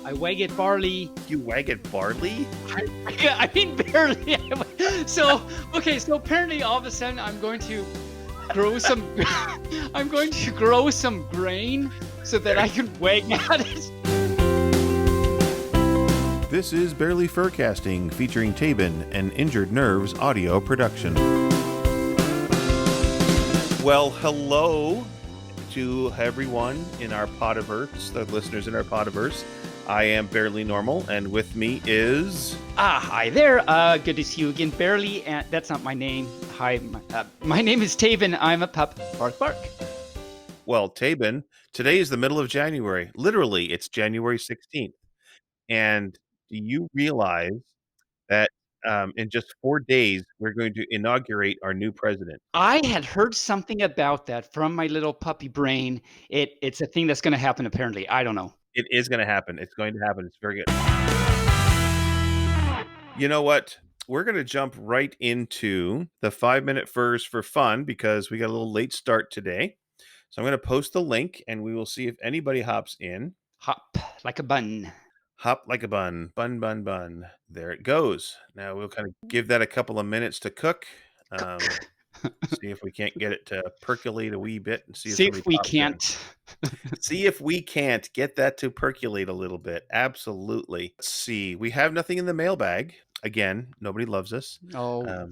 I wag it barley. You wag it barley? I mean barely. So okay, so apparently all of a sudden I'm going to grow some I'm going to grow some grain so that I can wag at it. This is Barely Furcasting, featuring Taebyn and Injured Nerves audio production. Well, hello to everyone in our Podiverse, the listeners in our Podiverse. I am Barely Normal, and with me is... Hi there. Good to see you again, Barely. And that's not my name. Hi, my name is Taebyn. I'm a pup. Bark, bark. Well, Taebyn, today is the middle of January. Literally, it's January 16th. And do you realize that in just 4 days, we're going to inaugurate our new president? I had heard something about that from my little puppy brain. It's a thing that's going to happen, apparently. I don't know. It is going to happen. It's going to happen. It's very good. You know what? We're going to jump right into the 5-minute furs for fun because we got a little late start today. So I'm going to post the link and we will see if anybody hops in. Hop like a bun. Hop like a bun. Bun, bun, bun. There it goes. Now we'll kind of give that a couple of minutes to cook. See if we can't get it to percolate a wee bit and see if we can't. See if we can't get that to percolate a little bit. Absolutely. Let's see. We have nothing in the mailbag. Again, nobody loves us. Oh.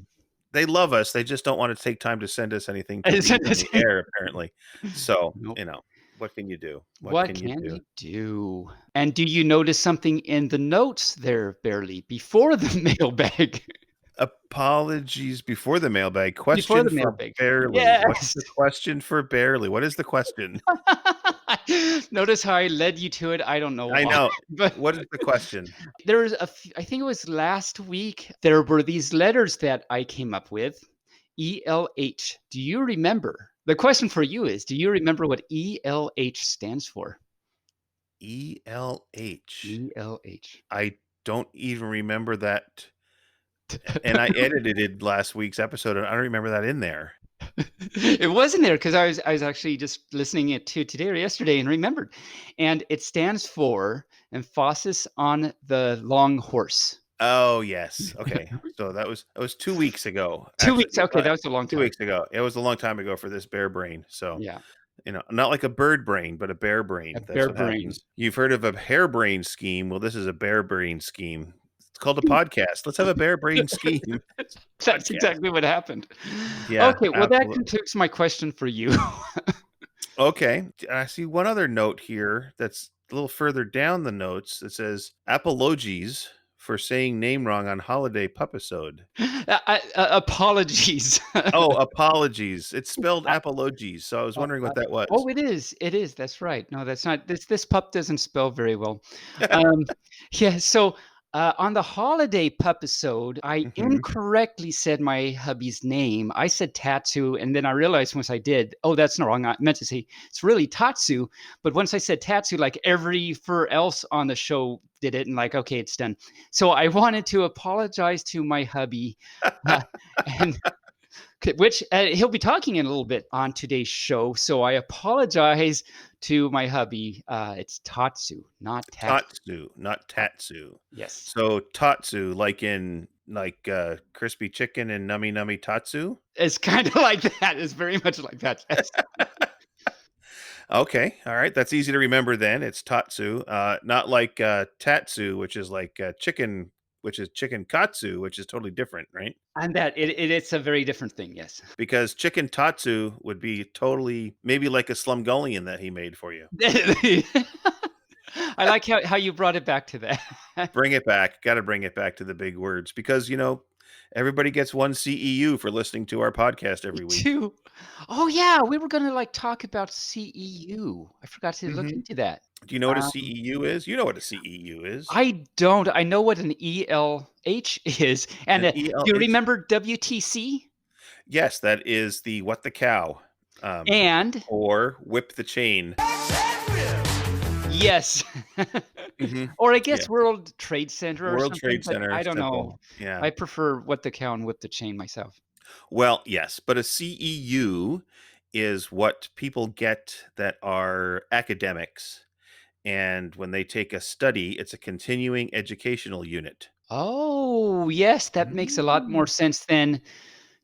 They love us. They just don't want to take time to send us anything to the air, apparently. So, Nope. You know, what can you do? What can you do? And do you notice something in the notes there, Barely, before the mailbag? Apologies before the mailbag. Question Before the for mailbag. Barely. Yes. What's the question for Barely? What is the question? Notice how I led you to it. I don't know. I know. But what is the question? There was I think it was last week. There were these letters that I came up with. ELH. Do you remember? The question for you is, do you remember what ELH stands for? ELH. ELH. I don't even remember that. And I edited last week's episode, and I don't remember that in there. It wasn't there because I was actually just listening it to today or yesterday and remembered. And it stands for emphasis on the long horse. Oh, yes. Okay. So that was 2 weeks ago. 2 weeks. Okay, that was a long time. 2 weeks ago. It was a long time ago for this bear brain. So yeah. You know, not like a bird brain, but a bear brain. That's bear brain. Happens. You've heard of a harebrained scheme. Well, this is a bear brain scheme. It's called a podcast. Let's have a bear brain scheme. That's exactly what happened. Yeah. Okay. Well, that concludes my question for you. Okay. I see one other note here that's a little further down the notes. It says apologies for saying name wrong on holiday pupisode. Apologies. Oh, apologies. It's spelled apologies. So I was wondering what that was. Oh, it is. It is. That's right. No, that's not. This pup doesn't spell very well. Yeah. So on the holiday pupisode, I incorrectly said my hubby's name. I said Tatsu, and then I realized once I did, oh, that's not wrong. I meant to say it's really Tatsu. But once I said Tatsu, like every fur else on the show did it, and like, okay, it's done. So I wanted to apologize to my hubby, and which he'll be talking in a little bit on today's show. So I apologize to my hubby. It's Tatsu, not Tatsu. Tatsu, not Tatsu. Yes. So Tatsu, like in crispy chicken and nummy nummy Tatsu? It's kind of like that. It's very much like that. Yes. Okay. All right. That's easy to remember then. It's Tatsu. Not like Tatsu, which is like chicken, which is chicken katsu, which is totally different, right? And that it's a very different thing, yes. Because chicken Tatsu would be totally maybe like a Slumgullion that he made for you. I like how you brought it back to that. Bring it back. Got to bring it back to the big words because, you know, everybody gets one CEU for listening to our podcast every week. Two. Oh, yeah. We were going to talk about CEU. I forgot to look into that. Do you know what a CEU is? You know what a CEU is. I don't. I know what an ELH is. And do you remember WTC? Yes, that is the what the cow. And? Or whip the chain. Yes. Or I guess World Trade Center or something. Trade Center. I don't know. Yeah. I prefer what the cow and whip the chain myself. Well, yes, but a CEU is what people get that are academics. and when they take a study, it's a continuing educational unit. Oh, yes, that makes a lot more Mm. sense than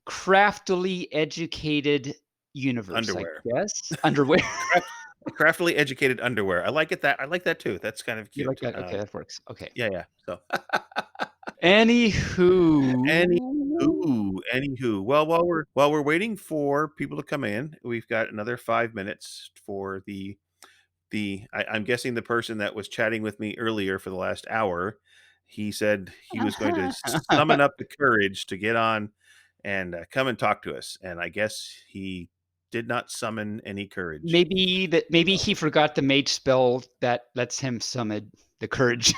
craftily educated universe, I Underwear. guess. Underwear. Craft craftily educated underwear. I like that too. That's kind of You like cute. that? Okay, that works. Okay. Yeah, yeah. So Anywho. anywho. Well, while we're waiting for people to come in, we've got another 5 minutes for I'm guessing the person that was chatting with me earlier for the last hour. He said he was going to summon up the courage to get on and come and talk to us. And I guess he did not summon any courage. Maybe he forgot the mage spell that lets him summon the courage.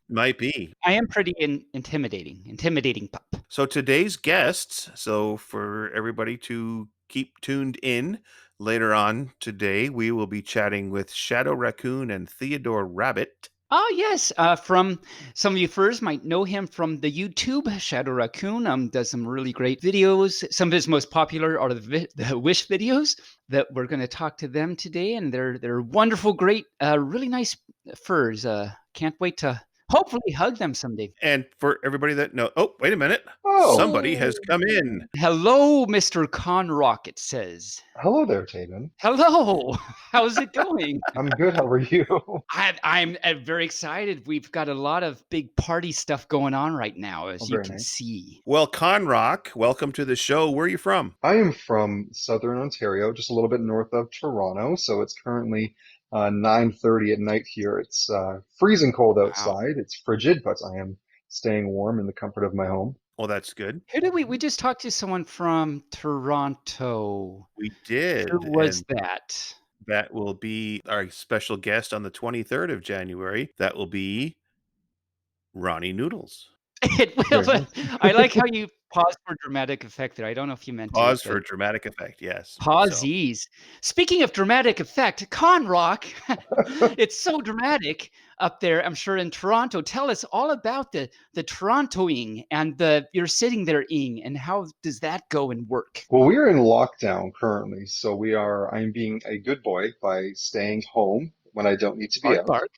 Might be. I am pretty intimidating pup. So today's guests, so for everybody to keep tuned in, later on today, we will be chatting with Shadow Raccoon and Theodore Rabbit. Oh yes, from some of you first might know him from the YouTube. Shadow Raccoon does some really great videos. Some of his most popular are the Wish videos that we're going to talk to them today, and they're wonderful, great, really nice furs. Can't wait to hopefully hug them someday. And for everybody that know, oh, wait a minute. Oh, Somebody has come in. Hello, Mr. Conrock. It says. hello there, Taebyn. Hello. How's it going? I'm good. How are you? I'm very excited. We've got a lot of big party stuff going on right now, as Oh, you very can nice. see. Well, Conrock, welcome to the show. Where are you from? I am from Southern Ontario, just a little bit north of Toronto. So it's currently 9:30 at night here. It's freezing cold Wow. outside. It's frigid, but I am staying warm in the comfort of my home. Well, that's good. Who did we just talked to someone from Toronto. We Who did, was and that? that will be our special guest on the 23rd of January. That will be Ronnie Noodles. It will, Very but nice. I like how you paused for dramatic effect there. I don't know if you meant to, Pause but for dramatic effect, yes. So, pausies. Speaking of dramatic effect, Conrock, it's so dramatic up there, I'm sure in Toronto. Tell us all about the Torontoing and the you're sitting there ing and how does that go and work? Well, we are in lockdown currently, so I'm being a good boy by staying home when I don't need to be Bark, out. bark,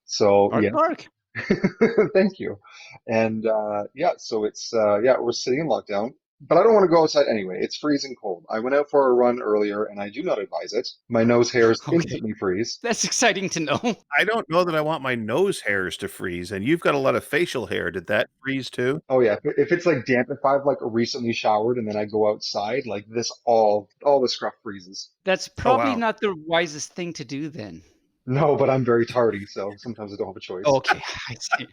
So bark, yeah, bark. thank you. And yeah, so it's yeah, we're sitting in lockdown, but I don't want to go outside anyway. It's freezing cold. I went out for a run earlier and I do not advise it. My nose hairs Okay, instantly freeze. that's exciting to know. I don't know that I want my nose hairs to freeze, and you've got a lot of facial hair. Did that freeze too? Oh yeah, if it's like damp, if I've like recently showered and then I go outside, like this all the scruff freezes. That's Oh, probably wow. not the wisest thing to do then. No, but I'm very tardy, so sometimes I don't have a choice. Okay, I see.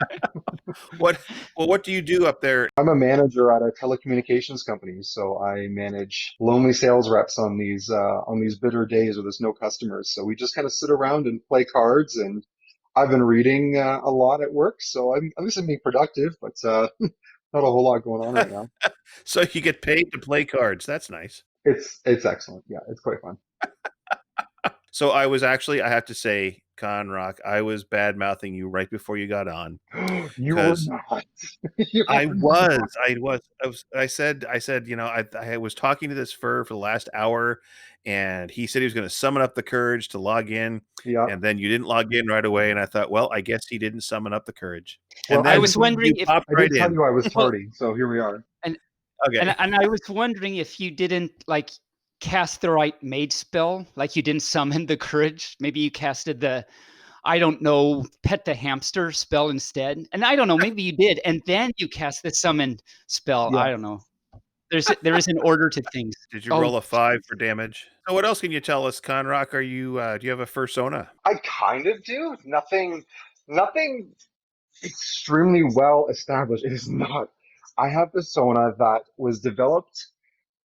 What what do you do up there? I'm a manager at a telecommunications company, so I manage lonely sales reps on these bitter days where there's no customers. So we just kind of sit around and play cards, and I've been reading a lot at work, so I'm at least I'm being productive, but not a whole lot going on right now. So you get paid to play cards. That's nice. It's excellent. Yeah, it's quite fun. So I was actually, I have to say, Conrock, I was bad mouthing you right before you got on You were because not. You I are was, not. I was, I said, I was talking to this fur for the last hour, and he said he was going to summon up the courage to log in, Yeah. and then you didn't log in right away, and I thought, well, I guess he didn't summon up the courage, Well, and I then was wondering you if popped I right did tell in. you I was well, tardy, so here we are. and Okay. and I was wondering if you didn't like cast the right mage spell, like you didn't summon the courage. Maybe you casted the I don't know, pet the hamster spell instead. And I don't know, maybe you did, and then you cast the summon spell. Yeah. I don't know. There is an order to things. Did you Oh, roll a 5 for damage? So what else can you tell us, Conrock? Are you do you have a fursona? I kind of do. Nothing extremely well established. It is not. I have this Sona that was developed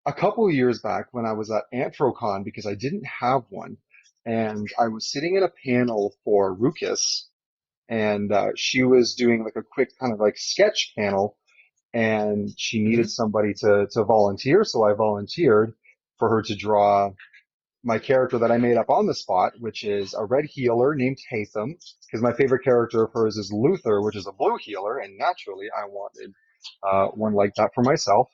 a couple of years back when I was at Anthrocon because I didn't have one. And I was sitting in a panel for Ruckus, and she was doing like a quick kind of like sketch panel, and she needed mhm. somebody to volunteer. So I volunteered for her to draw my character that I made up on the spot, which is a red healer named Hatham, because my favorite character of hers is Luther, which is a blue healer, and naturally I wanted one like that for myself.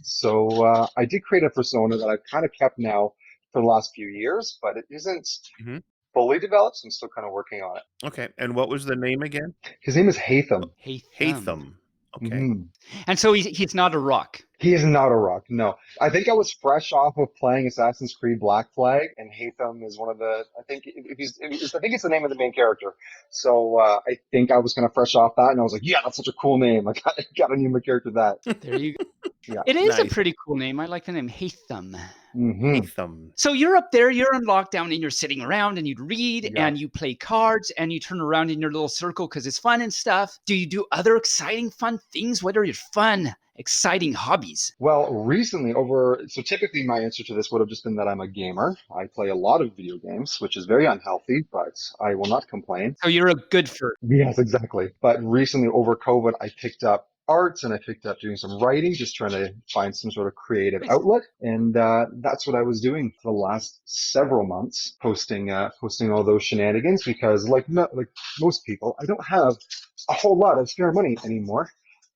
So I did create a persona that I've kind of kept now for the last few years, but it isn't Mhm. fully developed. So I'm still kind of working on it. Okay. And what was the name again? His name is Hatham. Hey, Hatham. Okay. And so he's not a rock. He is not a rock. No, I think I was fresh off of playing Assassin's Creed Black Flag, and Hatham is one of the. I think I think it's the name of the main character. So I think I was kind of fresh off that, and I was like, yeah, that's such a cool name. Like, I gotta name my character that. There you go. Yeah. It is a Nice. pretty cool name. I like the name Hatham. Hatham. So you're up there, you're in lockdown, and you're sitting around and you read Yeah. and you play cards and you turn around in your little circle because it's fun and stuff. Do you do other exciting, fun things? What are your fun, exciting hobbies? Well, recently so typically my answer to this would have just been that I'm a gamer. I play a lot of video games, which is very unhealthy, but I will not complain. So you're a good for. Yes, exactly. But recently over COVID, I picked up arts and I picked up doing some writing, just trying to find some sort of creative Nice. outlet. And that's what I was doing for the last several months, posting all those shenanigans because like most people, I don't have a whole lot of spare money anymore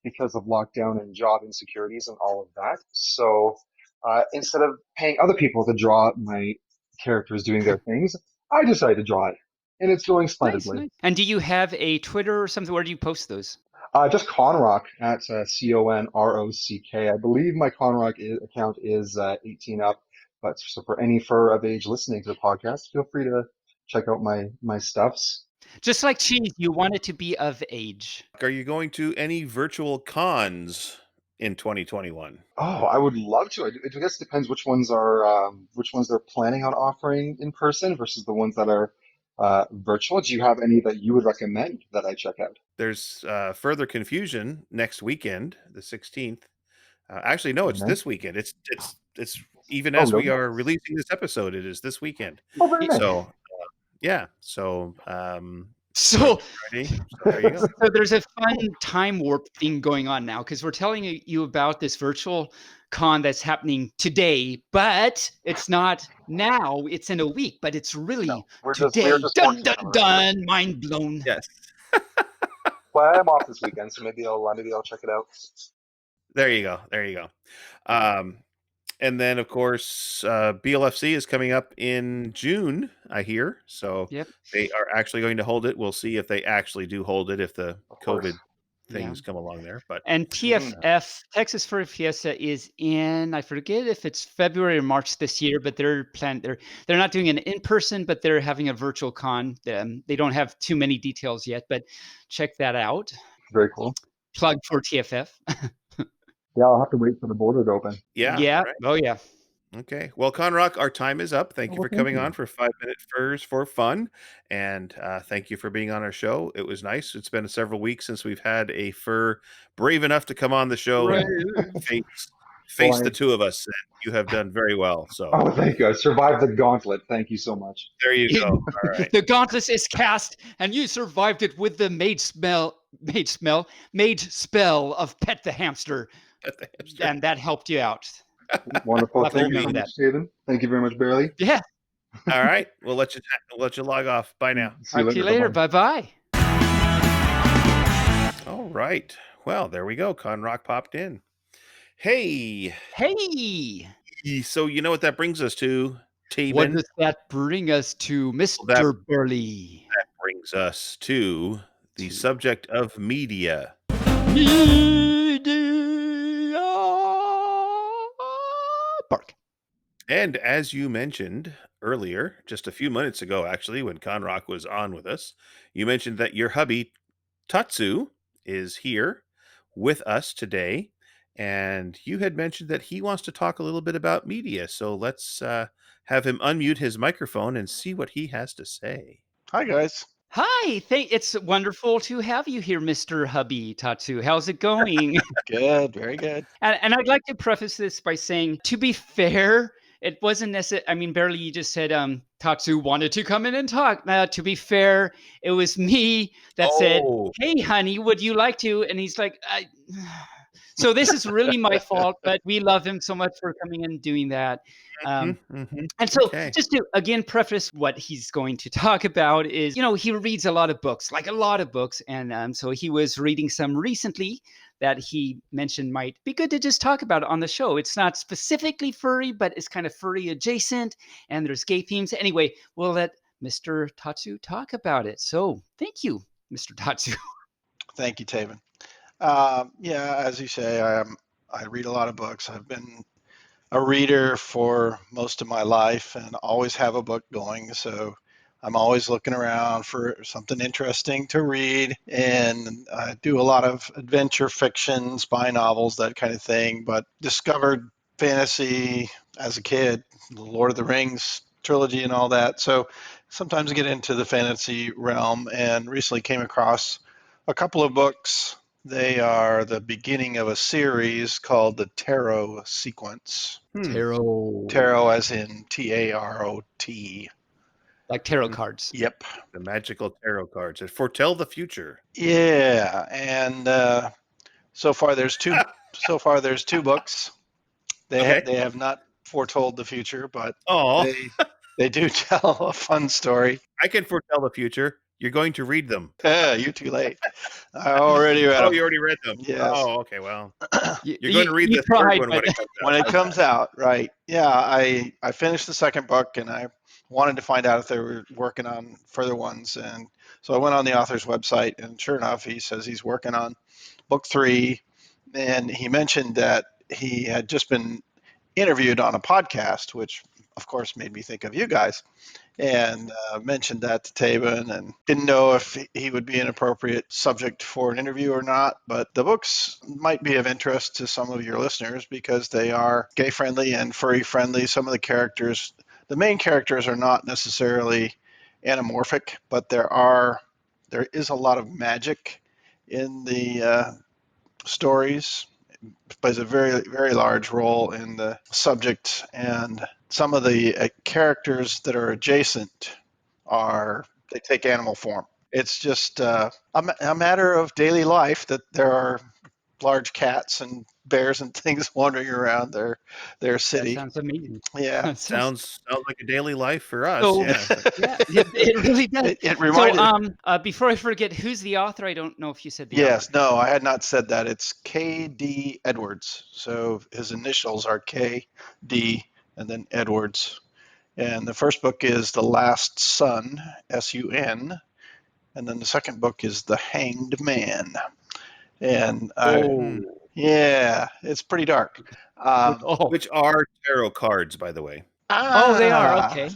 because of lockdown and job insecurities and all of that. So instead of paying other people to draw my characters doing their things, I decided to draw it. And it's going Nice, splendidly. nice. And do you have a Twitter or something? Where do you post those? Just Conrock at Conrock. I believe my Conrock account is 18 up. But so for any fur of age listening to the podcast, feel free to check out my stuffs. Just like cheese, you want it to be of age. Are you going to any virtual cons in 2021? Oh, I would love to. I guess it depends which ones they're planning on offering in person versus the ones that are virtual. Do you have any that you would recommend that I check out? There's further confusion next weekend, the 16th. Actually, no, it's Okay. this weekend. It's even Oh, as we really? are releasing this episode, it is this weekend. Oh, very nice. So yeah. So So, Friday. So there you go. so there's a fun time warp thing going on now because we're telling you about this virtual con that's happening today, but it's not now. It's in a week, but it's really No, we're today. just Dun working dun on it. dun! Mind blown. Yes. Well, I'm off this weekend, so maybe I'll check it out. There you go. There you go. And then, of course, BLFC is coming up in June, I hear. So Yep. they are actually going to hold it. We'll see if they actually do hold it, if the Of course. COVID things come along there. But And TFF, Texas Furry Fiesta, is in, I forget if it's February or March this year, but they're not doing an in-person, but they're having a virtual con. They don't have too many details yet, but check that out. Very cool. Plug for TFF. Yeah, I'll have to wait for the border to open. Yeah. right. Oh, yeah. Okay. Well, Conrock, our time is up. Thank you for thank coming you. on for 5-minute furs for fun. And thank you for being on our show. It was nice. It's been several weeks since we've had a fur brave enough to come on the show and face the two of us. And you have done very well. So Oh, thank you. I survived the gauntlet. Thank you so much. there you go. All right. The gauntlet is cast, and you survived it with the mage spell of Pet the Hamster, and that helped you out. Wonderful. Nothing Thank you beyond so much, Taebyn. Thank you very much, Barely. Yeah. All right. We'll let you log off. Bye now. See Talk to you later. Bye-bye. Bye-bye. All right. Well, there we go. Conrock popped in. Hey. Hey. So you know what that brings us to, Taebyn? What does that bring us to, Mr. Burley? That brings us to the subject of media. Bark. And as you mentioned earlier, just a few minutes ago, actually, when Conrock was on with us, you mentioned that your hubby, Tatsu, is here with us today. And you had mentioned that he wants to talk a little bit about media. So let's have him unmute his microphone and see what he has to say. Hi, guys. Hi. It's wonderful to have you here, Mr. Hubby Tatsu. How's it going? Good, very good. And I'd like to preface this by saying, to be fair, it wasn't necessary. I mean, barely you just said Tatsu wanted to come in and talk. To be fair, it was me that said, "Hey, honey, would you like to?" And he's like, So this is really my fault, but we love him so much for coming in and doing that. And so just to, again, preface what he's going to talk about is, he reads a lot of books, like a lot of books. And so he was reading some recently that he mentioned might be good to just talk about on the show. It's not specifically furry, but it's kind of furry adjacent, and there's gay themes. Anyway, we'll let Mr. Tatsu talk about it. So thank you, Mr. Tatsu. Thank you, Taebyn. Yeah, as you say, I read a lot of books. I've been a reader for most of my life and always have a book going. So I'm always looking around for something interesting to read. And I do a lot of adventure fiction, spy novels, that kind of thing, but discovered fantasy as a kid, the Lord of the Rings trilogy and all that. So sometimes I get into the fantasy realm and recently came across a couple of books. They are the beginning of a series called the Tarot Sequence. Tarot. Tarot as in Tarot. Like tarot cards. Yep. The magical tarot cards that foretell the future. Yeah, and so far there's two. So far there's two books. Okay. They have not foretold the future, but Oh, they do tell a fun story. I can foretell the future. You're going to read them. You're too late. I already read Oh, them. you already read them. Yes. Oh, okay. Well, You, you're going to read you the third tried, one but when it comes out. When it comes out, right? Yeah, I finished the second book and I wanted to find out if they were working on further ones, and so I went on the author's website, and sure enough, he says he's working on book 3, and he mentioned that he had just been interviewed on a podcast, which of course made me think of you guys, and mentioned that to Taebyn, and didn't know if he would be an appropriate subject for an interview or not. But the books might be of interest to some of your listeners because they are gay friendly and furry friendly. Some of the characters, the main characters, are not necessarily anamorphic, but there is a lot of magic in the stories. Plays a very, very large role in the subject, and some of the characters that are adjacent they take animal form. It's just a matter of daily life that there are large cats and bears and things wandering around their that city. sounds amazing. Yeah. Sounds like a daily life for us. So Yeah. yeah, it really does. It So reminded. before I forget, who's the author? I don't know if you said the author. Yes, no, I had not said that. It's K.D. Edwards. So his initials are K.D. and then Edwards. And the first book is The Last Sun, S-U-N, and then the second book is The Hanged Man. And Okay. yeah, it's pretty dark. Oh, Which are tarot cards, by the way. they are okay.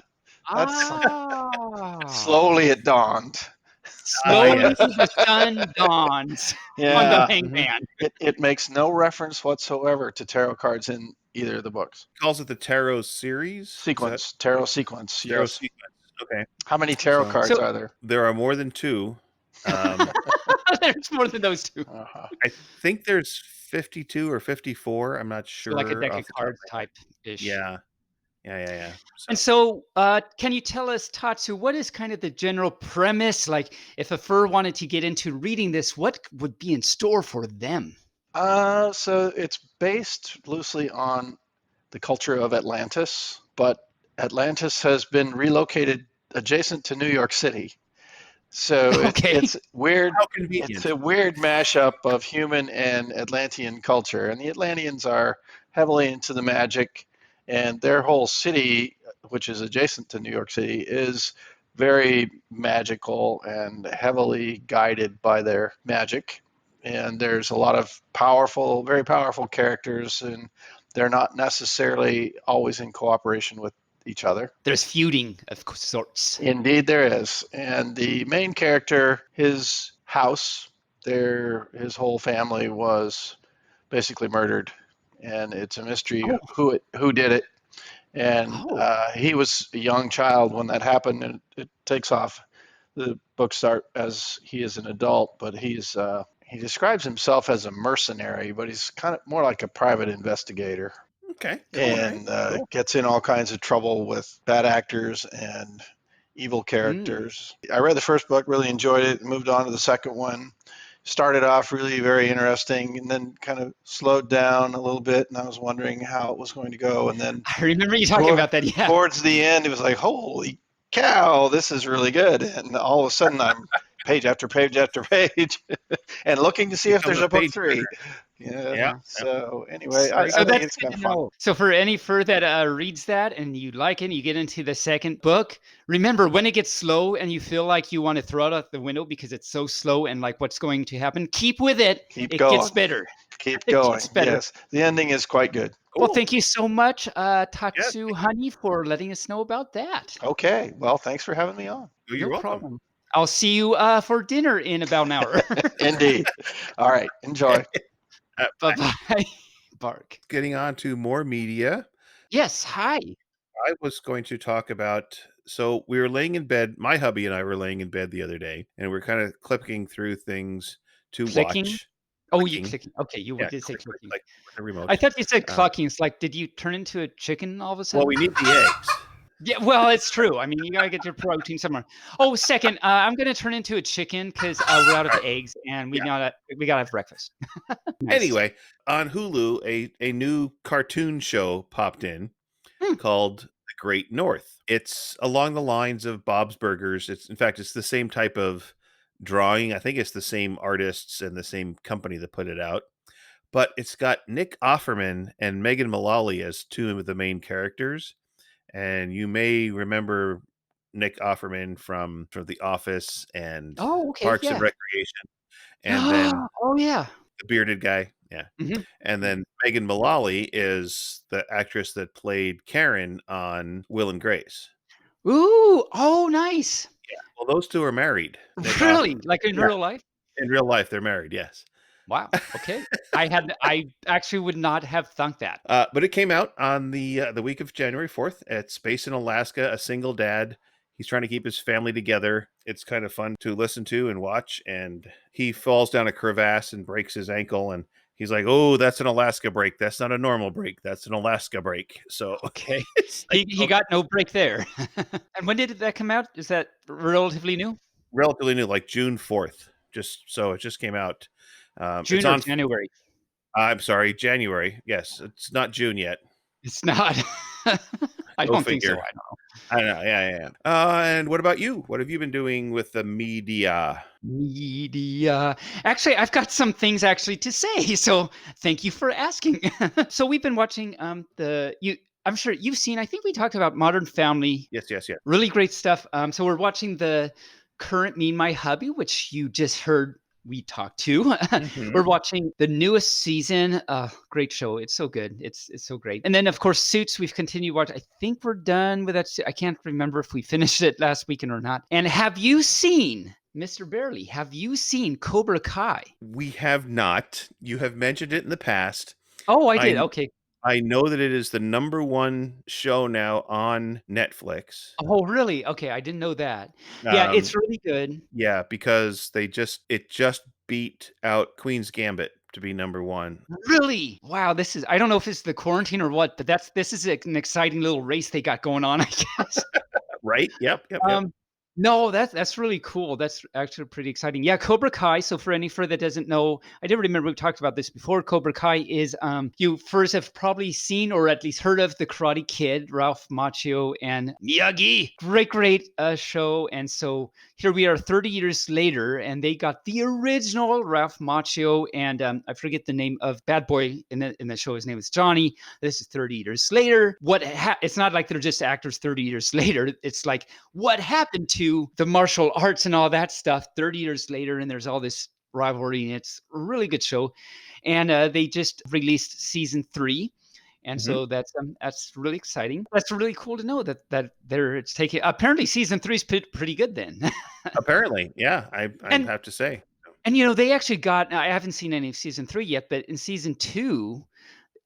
That's Ah, slowly it dawned. slowly Yes. the sun dawns on the Yeah, hanged Mhm. man. it makes no reference whatsoever to tarot cards in either of the books. Calls it the tarot series. Is that Tarot sequence, tarot yes. sequence? Okay. How many tarot So cards So are there? there are more than 2. Um, there's more than those two. Uh-huh. I think there's 52 or 54. I'm not So like a sure deck of off the top of cards my head. type ish. Yeah. Yeah. And So so, can you tell us, Tatsu, what is kind of the general premise? Like, if a fur wanted to get into reading this, what would be in store for them? So it's based loosely on the culture of Atlantis, but Atlantis has been relocated adjacent to New York City. So Okay. it's weird. how It's convenient. a weird mashup of human and Atlantean culture, and the Atlanteans are heavily into the magic, and their whole city, which is adjacent to New York City, is very magical and heavily guided by their magic. And there's a lot of powerful, very powerful characters, and they're not necessarily always in cooperation with each other. There's feuding of sorts. Indeed, there is. And the main character, his house, his whole family was basically murdered, and it's a mystery Oh, who did it. And oh, he was a young child when that happened, and it takes off. The books start as he is an adult, but he describes himself as a mercenary, but he's kind of more like a private investigator, Okay. All cool. right. and Cool. gets in all kinds of trouble with bad actors and evil Mm. characters. I read the first book, really enjoyed it, moved on to the second one. Started off really very interesting and then kind of slowed down a little bit, and I was wondering how it was going to go. And then I remember you talking about that. Yeah. towards the end, it was like, holy cow, this is really good. And all of a sudden, I'm page after page after page, and looking to see if Becomes there's a a book page 3. turner. Yeah. Yeah. So anyway, I So think that's it's good kind to of fun. know. So for any fur that reads that and you like it, and you get into the second book, remember when it gets slow and you feel like you want to throw it out the window because it's so slow and like what's going to happen, keep with it. Keep It gets going. better. Keep It going. gets better. Yes, the ending is quite good. Well, Cool. thank you so much, Yes. Tatsu Honey, for letting us know about that. Okay. Well, thanks for having me on. You're No welcome. problem. I'll see you for dinner in about an hour. Indeed. All right. Enjoy. Bye-bye. Bark. Getting on to more media. Yes, hi. I was going to talk about. So we were laying in bed. My hubby and I were laying in bed the other day, and we're kind of clicking through things to Clicking? watch. Oh, you Clicking. clicking. Okay, you Yeah, did say click, click, clicking. click with the remote. I thought you said Um, clucking. It's like, did you turn into a chicken all of a well, sudden? we need the eggs. Yeah, well, it's true. I mean, you gotta get your protein somewhere. Oh, second, I'm gonna turn into a chicken because we're out of eggs and we gotta have breakfast. Nice. Anyway, on Hulu, a new cartoon show popped in called The Great North. It's along the lines of Bob's Burgers. It's the same type of drawing. I think it's the same artists and the same company that put it out. But it's got Nick Offerman and Megan Mullally as two of the main characters. And you may remember Nick Offerman from The Office and Oh, okay, Parks and yeah. Recreation, and then Oh, yeah. the bearded guy. Yeah. Mhm. And then Megan Mullally is the actress that played Karen on Will and Grace. Ooh, oh, nice. Well, those two are married. Nick Really? Offerman. Like in Yeah. real life? In real life, they're married. Yes. Wow. Okay. I actually would not have thunk that. But it came out on the week of January 4th. It's based in Alaska. A single dad. He's trying to keep his family together. It's kind of fun to listen to and watch. And he falls down a crevasse and breaks his ankle. And he's like, "Oh, that's an Alaska break. That's not a normal break. That's an Alaska break." So Okay. it's like, He got no break there. And when did that come out? Is that relatively new? relatively new, like June 4th. It just came out. It's June or on. January? I'm sorry, January. Yes, it's not June yet. It's not. I Go don't think so. figure. I don't know. I know. Yeah. And what about you? What have you been doing with the media? Media. Actually, I've got some things actually to say. So thank you for asking. So we've been watching I'm sure you've seen, I think we talked about Modern Family. Yes. Really great stuff. So we're watching the current Me and My Hubby, which you just heard we talked to. Mhm. We're watching the newest season. Great show. It's so good. It's so great. And then of course Suits. We've continued watching. I think we're done with that. I can't remember if we finished it last weekend or not. And have you seen, Mr. Barely? Have you seen Cobra Kai? We have not. You have mentioned it in the past. Oh, I did. I Okay. I know that it is the number 1 show now on Netflix. Oh, really? Okay, I didn't know that. Yeah, it's really good. Yeah, because it just beat out Queen's Gambit to be number 1. Really? Wow, I don't know if it's the quarantine or what, but this is an exciting little race they got going on, I guess. Right? Yep. No, that's really cool. That's actually pretty exciting. Yeah, Cobra Kai. So for any further that doesn't know, I did remember we talked about this before. Cobra Kai is you first have probably seen or at least heard of the Karate Kid, Ralph Macchio and Miyagi. Great show. And so here we are 30 years later, and they got the original Ralph Macchio and I forget the name of bad boy in the show. His name is Johnny. This is 30 years later. It's not like they're just actors 30 years later. It's like what happened to the martial arts and all that stuff 30 years later, and there's all this rivalry, and it's a really good show. And they just released season 3, and so that's really exciting. That's really cool to know that it's taking. Apparently, season 3 is pretty good then. Apparently, yeah. I have to say. And they actually got. I haven't seen any of season 3 yet, but in season 2.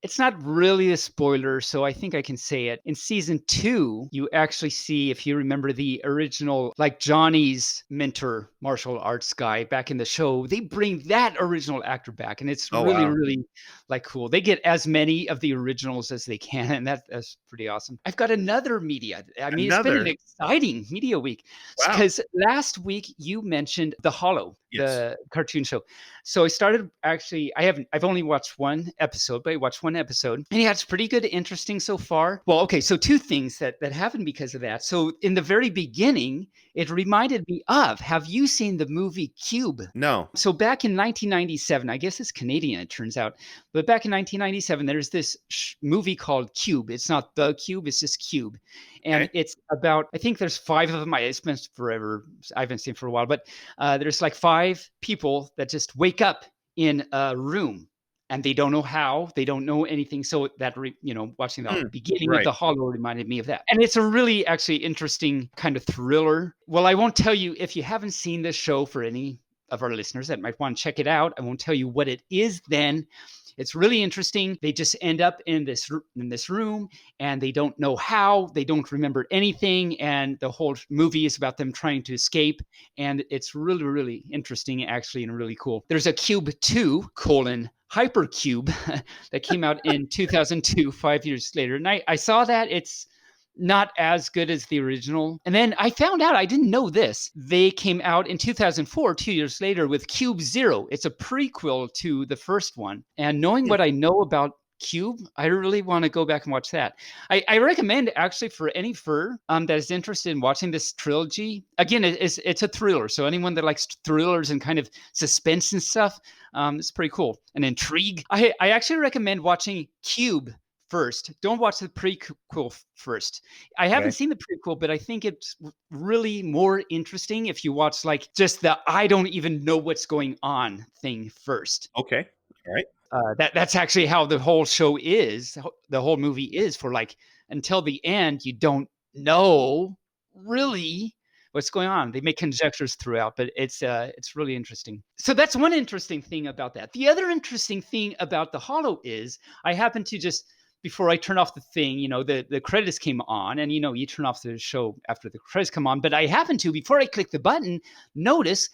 It's not really a spoiler, so I think I can say it. In season 2, you actually see, if you remember the original, like Johnny's mentor, martial arts guy back in the show, they bring that original actor back, and it's Oh, really, wow. really like cool. They get as many of the originals as they can, and that's pretty awesome. I've got another media. I mean, it's been an exciting media week Wow. because last week you mentioned The Hollow, Yes. the cartoon show. So I started I've only watched one episode, but I watched one episode. And yeah, it's pretty good, interesting so far. Well, okay, so two things that happened because of that. So in the very beginning, it reminded me of, have you seen the movie Cube? No. So back in 1997, I guess it's Canadian, it turns out, but back in 1997, there's this movie called Cube. It's not The Cube, it's just Cube. And it's about, I think there's 5 of them. It's been forever. I haven't seen it for a while, but there's like 5 people that just wake up in a room and they don't know how, they don't know anything. So that, watching the beginning of The Hollow reminded me of that. And it's a really actually interesting kind of thriller. Well, I won't tell you, if you haven't seen this show, for any of our listeners that might want to check it out, I won't tell you what it is then. It's really interesting. They just end up in this room and they don't know how, they don't remember anything. And the whole movie is about them trying to escape. And it's really, really interesting, actually, and really cool. There's a Cube 2, Hypercube, that came out in 2002, 5 years later. And I saw that. It's not as good as the original. And then I found out, I didn't know this, they came out in 2004, 2 years later, with Cube Zero. It's a prequel to the first one. And knowing what I know about Cube, I really want to go back and watch that. I recommend, actually, for any fur that is interested in watching this trilogy. Again, it's a thriller, so anyone that likes thrillers and kind of suspense and stuff, it's pretty cool. And intrigue. I actually recommend watching Cube first. Don't watch the prequel first. I haven't seen the prequel, but I think it's really more interesting if you watch like just the I don't even know what's going on thing first. Okay. All right. That's actually how the whole show is. The whole movie is, for like until the end, you don't know really what's going on. They make conjectures throughout, but it's really interesting. So that's one interesting thing about that. The other interesting thing about The Hollow is I happen to just, before I turn off the thing, the credits came on, and you turn off the show after the credits come on. But I happen to, before I click the button, notice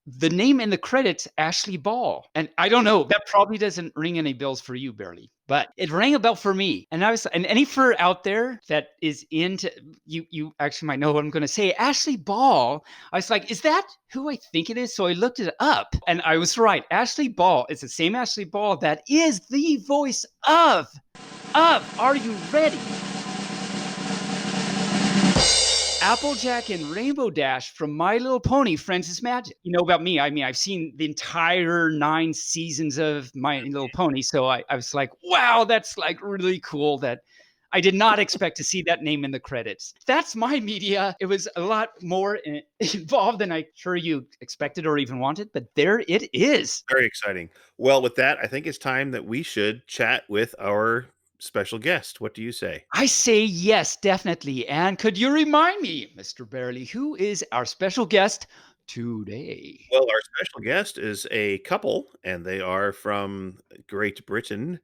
the name in the credits, Ashley Ball. And I don't know, that probably doesn't ring any bells for you, Barely, but it rang a bell for me. And and any fur out there that is into, you actually might know what I'm going to say, Ashley Ball. I was like, is that who I think it is? So I looked it up, and I was right. Ashley Ball is the same Ashley Ball that is the voice of Are You Ready? Applejack and Rainbow Dash from My Little Pony, Friends is Magic. You know about me. I mean, I've seen the entire 9 seasons of My Little Pony. So I was like, wow, that's like really cool that I did not expect to see that name in the credits. That's my media. It was a lot more involved than I'm sure you expected or even wanted, but there it is. Very exciting. Well, with that, I think it's time that we should chat with our special guest. What do you say? I say yes, definitely. And could you remind me, Mr. Barely, who is our special guest today? Well, our special guest is a couple, and they are from Great Britain,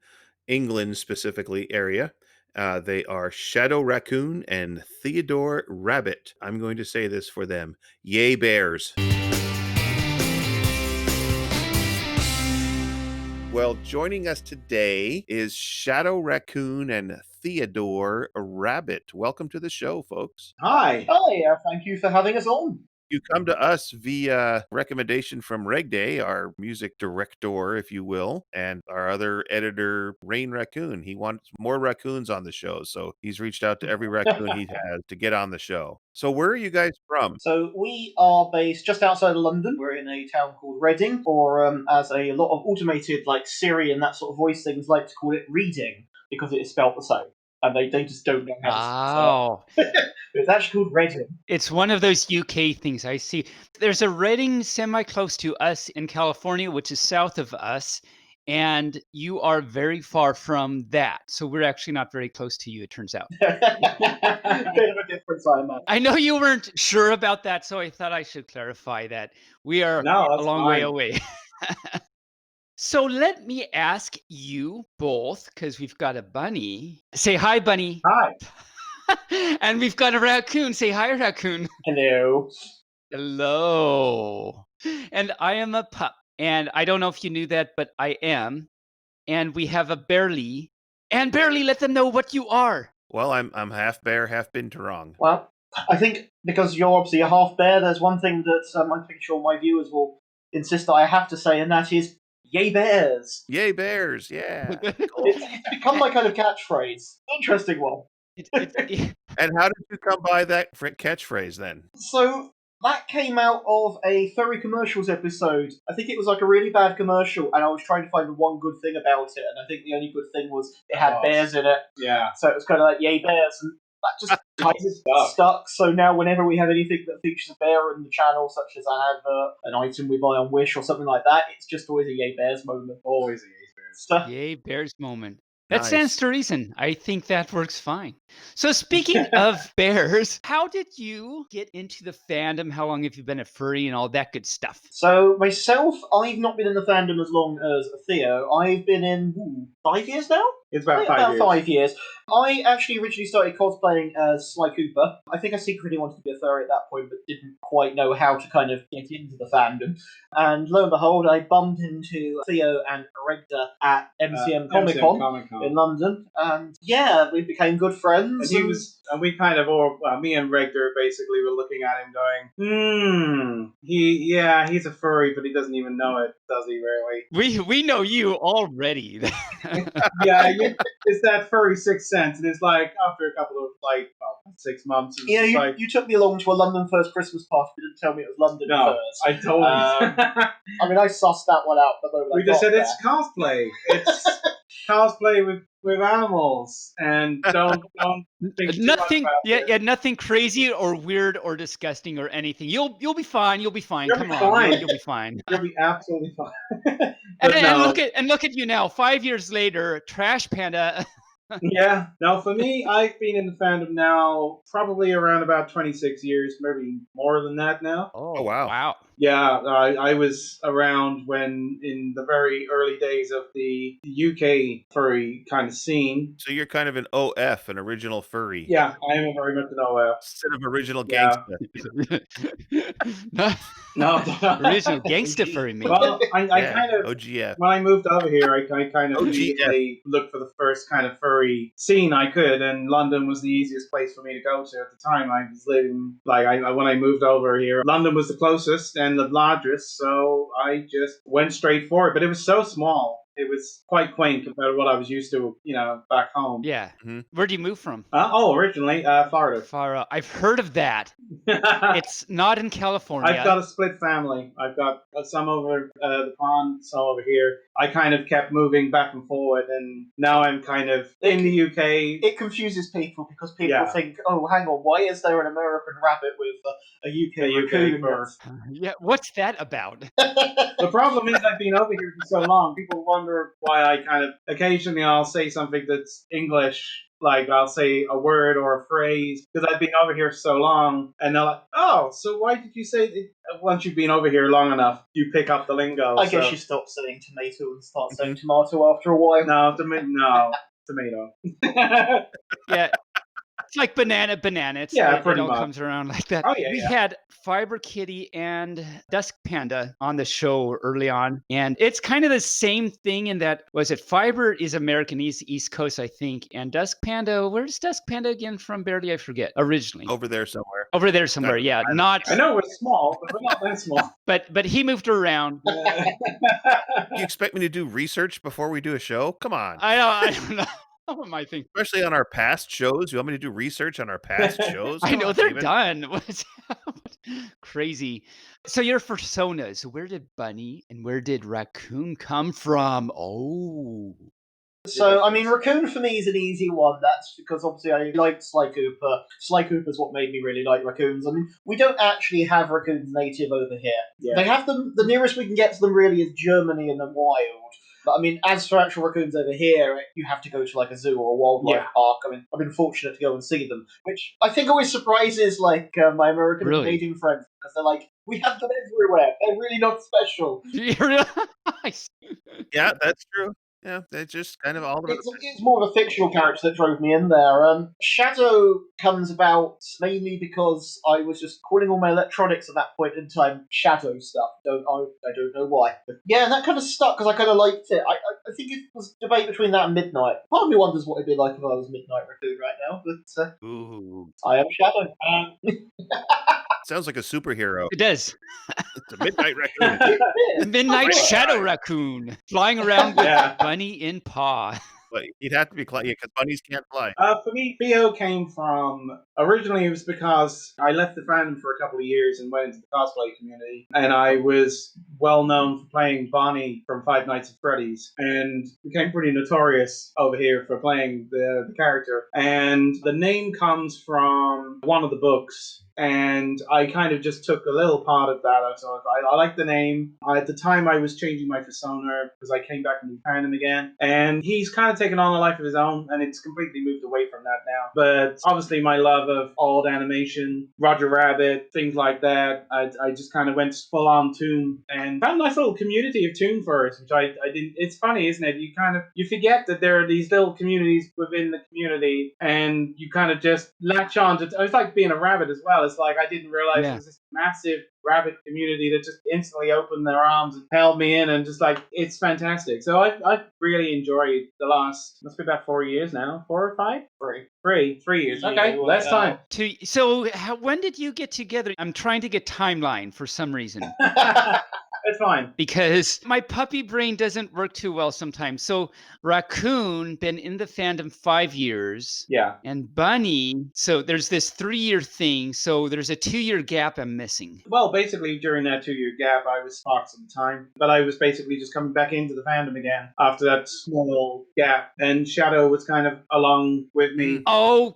England specifically area. They are Shadow Raccoon and Theodore Rabbit. I'm going to say this for them. Yay, bears. Well, joining us today is Shadow Raccoon and Theodore Rabbit. Welcome to the show, folks. Hi. Hi, thank you for having us on. You come to us via recommendation from Reg Day, our music director, if you will, and our other editor, Rain Raccoon. He wants more raccoons on the show, so he's reached out to every raccoon he has to get on the show. So where are you guys from? So we are based just outside of London. We're in a town called Reading, or as a lot of automated like Siri and that sort of voice things like to call it, Reading, because it is spelled the same. And they just don't know how to spell it. It's actually called Reading. It's one of those UK things I see. There's a Reading semi-close to us in California, which is south of us, and you are very far from that. So we're actually not very close to you, it turns out. Bit of a difference, I imagine. I know you weren't sure about that, so I thought I should clarify that. We are a long way away. So let me ask you both, because we've got a bunny. Say hi, bunny. Hi. And we've got a raccoon. Say hi, raccoon. Hello. Hello. And I am a pup. And I don't know if you knew that, but I am. And we have a Barely. And Barely, let them know what you are. Well, I'm half bear, half binturong. Well, I think because you're obviously a half bear, there's one thing that I'm pretty sure my viewers will insist that I have to say, and that is Yay bears! Yay bears! Yeah. Cool. It's become my kind of catchphrase. Interesting one. And how did you come by that catchphrase then? So that came out of a furry commercials episode. I think it was like a really bad commercial, and I was trying to find the one good thing about it, and I think the only good thing was it had bears in it. Yeah. So it was kind of like yay bears, and that just kind of stuck. So now whenever we have anything that features a bear in the channel, such as I have an item we buy on Wish or something like that, it's just always a yay bears moment. Always a yay bears. Stuff. Yay bears moment. That Nice. stands to reason. I think that works fine. So speaking of bears, how did you get into the fandom? How long have you been a furry and all that good stuff? So myself, I've not been in the fandom as long as Theo. I've been in 5 years now? It's about I think 5 years. 5 years. I actually originally started cosplaying as Sly Cooper. I think I secretly wanted to be a furry at that point, but didn't quite know how to kind of get into the fandom. And lo and behold, I bumped into Theo and Regda at MCM Comic Con in London, and yeah, we became good friends. And we kind of all, me and Regder basically were looking at him going, he's a furry, but he doesn't even know it, does he really? We know you already. Yeah, it's that furry sixth sense, and it's like after a couple of 6 months. Yeah, you took me along to a London First Christmas party, but didn't tell me it was London First. I told you. I mean, I sussed that one out. We just said it's cosplay. It's cosplay with animals, and don't think too nothing. much about it. Nothing crazy or weird or disgusting or anything. You'll be fine. You'll be fine. You'll Come be on, fine. you'll be fine. You'll be absolutely fine. And look at you now. 5 years later, Trash Panda. Yeah. Now, for me, I've been in the fandom now probably around about 26 years, maybe more than that now. Oh, wow. Wow. Yeah, I was around when in the very early days of the UK furry kind of scene. So you're kind of an OF, an original furry. Yeah, I am very much an OF. Instead of original Yeah. gangsta. No. Original gangsta furry, mate. Well, I kind of OGF. when I moved over here, I kind of OGF. immediately looked for the first kind of furry scene I could, and London was the easiest place for me to go to at the time. I was living when I moved over here, London was the closest and the largest, so I just went straight for it. But it was so small. It was quite quaint compared to what I was used to, back home. Yeah. Mm-hmm. Where'd you move from? Originally, Florida. Far out. I've heard of that. It's not in California. I've got a split family. I've got some over the pond, some over here. I kind of kept moving back and forward, and now I'm kind of in the UK. It confuses people because people think, oh, hang on, why is there an American rabbit with a UK raccoon? Yeah, what's that about? The problem is I've been over here for so long, people wonder why I kind of, occasionally I'll say something that's English, like I'll say a word or a phrase, because I've been over here so long, and they're like, oh, so why did you say it? Once you've been over here long enough, you pick up the lingo. I guess you stop saying tomato and start saying tomato after a while. No, tomato. Yeah. It's like banana. It's pretty it all much. comes around like that. Oh, yeah, we had Fiber Kitty and Dusk Panda on the show early on, and it's kind of the same thing in that, Fiber is American East Coast, I think, and Dusk Panda, where's Dusk Panda again from? Barely, I forget. Originally. Over there somewhere. Over there somewhere, yeah. Not. I know we're small, but we're not that small. But he moved around. You expect me to do research before we do a show? Come on. I don't know. What am I thinking? Especially on our past shows. You want me to do research on our past shows? I Come know on, they're Taebyn. done. What's crazy? So your personas. Where did Bunny and where did Raccoon come from? Oh. So, I mean, Raccoon for me is an easy one. That's because obviously I liked Sly Cooper. Sly Cooper's what made me really like raccoons. I mean, we don't actually have raccoons native over here. Yeah. They have them, the nearest we can get to them really is Germany in the wild. But I mean, as for actual raccoons over here, you have to go to like a zoo or a wildlife park. I mean, I've been fortunate to go and see them, which I think always surprises my American and Canadian friends because they're like, we have them everywhere. They're really not special. Nice. Yeah, that's true. Yeah, they're just kind of all the. It's more of a fictional character that drove me in there. Shadow comes about mainly because I was just calling all my electronics at that point in time Shadow stuff. I don't know why. But yeah, and that kind of stuck because I kind of liked it. I think it was a debate between that and Midnight. Part of me wonders what it'd be like if I was Midnight Raccoon right now, but Ooh. I am Shadow. Sounds like a superhero. It does. It's a midnight raccoon. The Midnight Great. Shadow Raccoon flying around with Yeah. Bunny in paw. But he'd have to be because bunnies can't fly. For me, Theo came from, originally it was because I left the fandom for a couple of years and went into the cosplay community, and I was well known for playing Bonnie from Five Nights at Freddy's, and became pretty notorious over here for playing the character. And the name comes from one of the books, and I kind of just took a little part of that. I like the name. At the time, I was changing my persona because I came back into fandom again, and he's kind of taken on a life of his own, and it's completely moved away from that now. But obviously, my love of old animation, Roger Rabbit, things like that, I just kind of went full on Toon and found a nice little community of Toon furs, which I didn't. It's funny, isn't it? You forget that there are these little communities within the community, and you kind of just latch on to. It's like being a rabbit as well. It's like I didn't realize there was this massive rabbit community that just instantly opened their arms and held me in, and just like, it's fantastic. So I've really enjoyed the last, must be about 4 years now, 4 or 5? 3 years. Okay, less time. So when did you get together? I'm trying to get timeline for some reason. It's fine. Because my puppy brain doesn't work too well sometimes. So Raccoon, been in the fandom 5 years. Yeah. And Bunny, so there's this 3-year thing. So there's a 2-year gap I'm missing. Well, basically, during that 2-year gap, I was stuck some time. But I was basically just coming back into the fandom again after that small gap. And Shadow was kind of along with me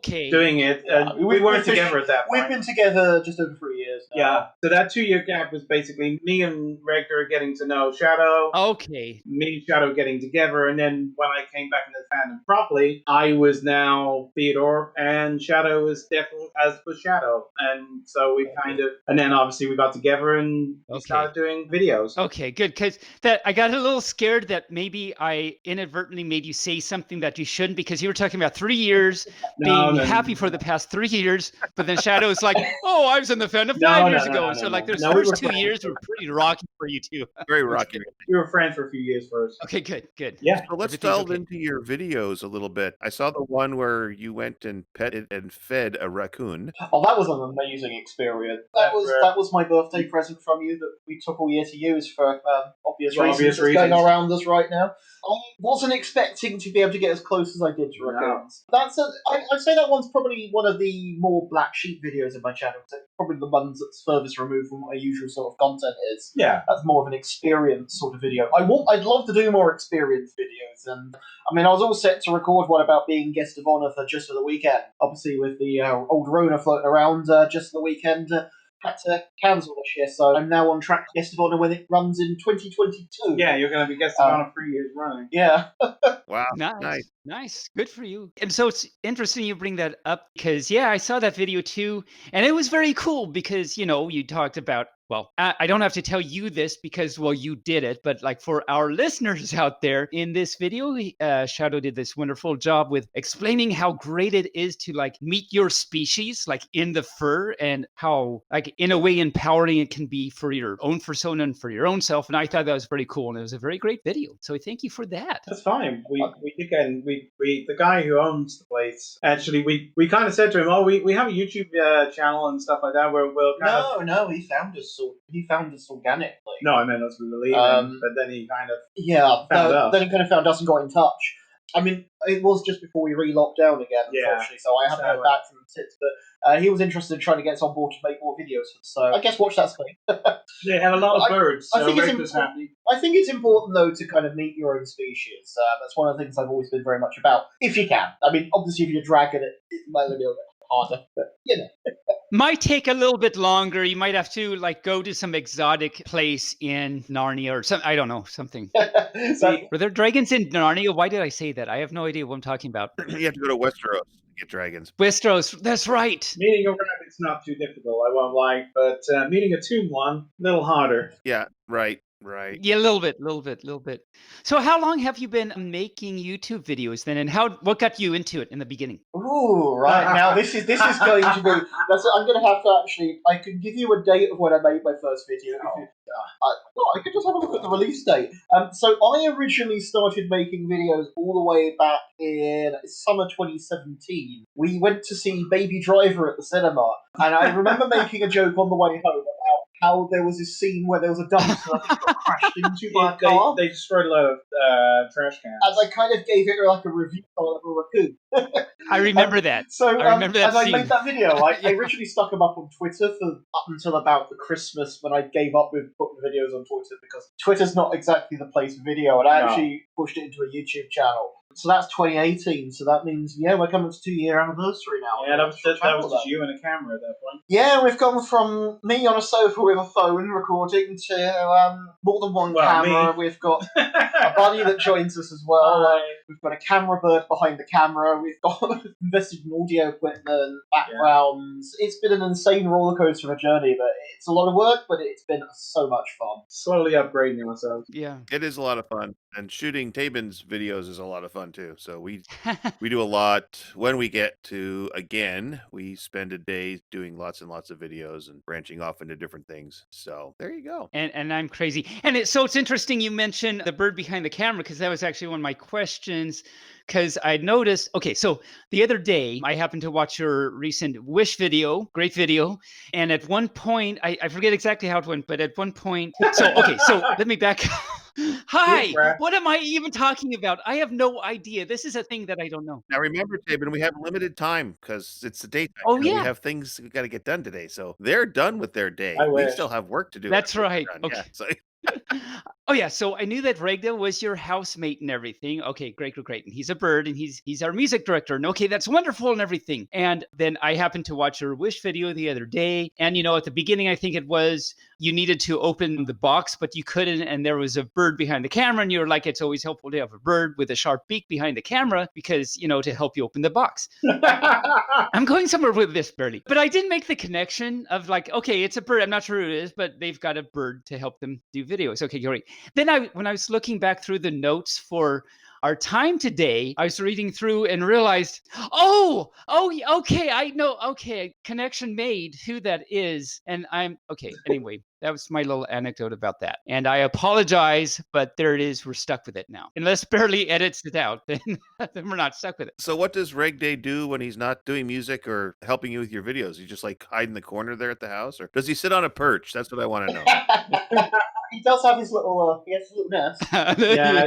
doing it. And we weren't together at that point. We've been together just over 3 years now. Yeah. So that 2-year gap was basically me and Rector getting to know Shadow. Okay. Me and Shadow getting together. And then when I came back into the fandom properly, I was now Theodore, and Shadow was definitely as was Shadow. And so we kind of, and then obviously we got together and we started doing videos. Okay, good. Because I got a little scared that maybe I inadvertently made you say something that you shouldn't, because you were talking about 3 years, being happy for the past 3 years, but then Shadow's like, oh, I was in the fandom 5 years ago. So like those first 2 years were pretty rocky for you too. Very rocky. We were friends for a few years first. Okay, good. Yeah. So let's delve into your videos a little bit. I saw the one where you went and petted and fed a raccoon. Oh, that was an amazing experience. That was my birthday present from you that we took all year to use for obvious reasons going around us right now. I wasn't expecting to be able to get as close as I did to raccoons. I'd say that one's probably one of the more black sheep videos of my channel. It's probably the ones that's furthest removed from what my usual sort of content is. Yeah, that's more of an experience sort of video. I'd love to do more experience videos, and I mean, I was all set to record one about being guest of honor for Just for the Weekend. Obviously, with the old Rona floating around, Just for the Weekend had to cancel this year, so I'm now on track for guest of honor when it runs in 2022. Yeah, you're going to be guest of honor 3 years running. Yeah. Wow. Nice. Good for you. And so it's interesting you bring that up because, I saw that video too. And it was very cool because, you talked about, well, I don't have to tell you this because, well, you did it. But like for our listeners out there in this video, Shadow did this wonderful job with explaining how great it is to like meet your species, like in the fur, and how like in a way empowering it can be for your own persona and for your own self. And I thought that was very cool. And it was a very great video. So thank you for that. That's fine. We the guy who owns the place, actually, we kind of said to him, oh, we have a YouTube channel and stuff like that where we'll kind of... No, he found us organically. No, I meant us, we were leaving, but then he kind of found us. Then he kind of found us and got in touch. I mean, it was just before we re-locked down again, unfortunately, so I haven't heard back from him since, but he was interested in trying to get us on board to make more videos, so I guess watch that space. Yeah, and a lot of birds, so Rick happy. I think it's important, though, to kind of meet your own species. That's one of the things I've always been very much about, if you can. I mean, obviously, if you're a dragon, it might be a little bit harder, but, Might take a little bit longer. You might have to like go to some exotic place in Narnia or something. I don't know, something. Were there dragons in Narnia? Why did I say that? I have no idea what I'm talking about. You have to go to Westeros to get dragons. Westeros, that's right. Meeting a rabbit's not too difficult, I won't lie, but meeting a Toon one, a little harder. Yeah, right. Right. Yeah, a little bit, little bit, little bit. So how long have you been making YouTube videos then, and what got you into it in the beginning? Ooh, right. Now this is going to be. I'm going to have to actually. I can give you a date of when I made my first video. I could just have a look at the release date. So I originally started making videos all the way back in summer 2017. We went to see Baby Driver at the cinema, and I remember making a joke on the way home about how there was this scene where there was a dumpster I think got crashed into by a car. They destroyed a lot of trash cans. And I kind of gave it like a review of a raccoon. I remember that. So, I remember that and I scene. made that video. I Yeah. originally stuck them up on Twitter for up until about the Christmas when I gave up with putting videos on Twitter because Twitter's not exactly the place for video, and I actually pushed it into a YouTube channel. So that's 2018. So that means we're coming to 2-year anniversary now. Yeah, that was just you and a camera at that point. Yeah, we've gone from me on a sofa with a phone recording to more than one camera. Me. We've got a buddy that joins us as well. We've got a camera bird behind the camera. We've got invested in audio equipment, backgrounds. Yeah. It's been an insane roller coaster of a journey, but it's a lot of work, but it's been so much fun. Slowly upgrading myself. Yeah. It is a lot of fun. And shooting Taebyn's videos is a lot of fun too. So we do a lot. When we get to, again, we spend a day doing lots and lots of videos and branching off into different things. So there you go. And I'm crazy. And it's interesting you mentioned the bird behind the camera, because that was actually one of my questions. Because I noticed, okay, so the other day I happened to watch your recent Wish video, great video. And at one point, I forget exactly how it went, but at one point, so let me back. Hi, what am I even talking about? I have no idea. This is a thing that I don't know. Now remember, Taebyn, we have limited time because it's the daytime. Oh, yeah. We have things we got to get done today. So they're done with their day. We still have work to do. That's right. Okay. Yeah, so. Oh yeah, so I knew that Regda was your housemate and everything. Okay, great. And he's a bird, and he's our music director. And okay, that's wonderful and everything. And then I happened to watch your Wish video the other day, and at the beginning, I think it was you needed to open the box, but you couldn't, and there was a bird behind the camera, and you were like, it's always helpful to have a bird with a sharp beak behind the camera because to help you open the box. I'm going somewhere with this, barely, but I didn't make the connection of like, okay, it's a bird. I'm not sure who it is, but they've got a bird to help them do videos. Okay, great. Then when I was looking back through the notes for our time today, I was reading through and realized, okay, I know, okay, connection made who that is. And I'm, okay, anyway, that was my little anecdote about that. And I apologize, but there it is. We're stuck with it now. Unless Barely edits it out, then we're not stuck with it. So what does Reg Day do when he's not doing music or helping you with your videos? You just like hide in the corner there at the house? Or does he sit on a perch? That's what I want to know. He does have his little, nest. Yeah,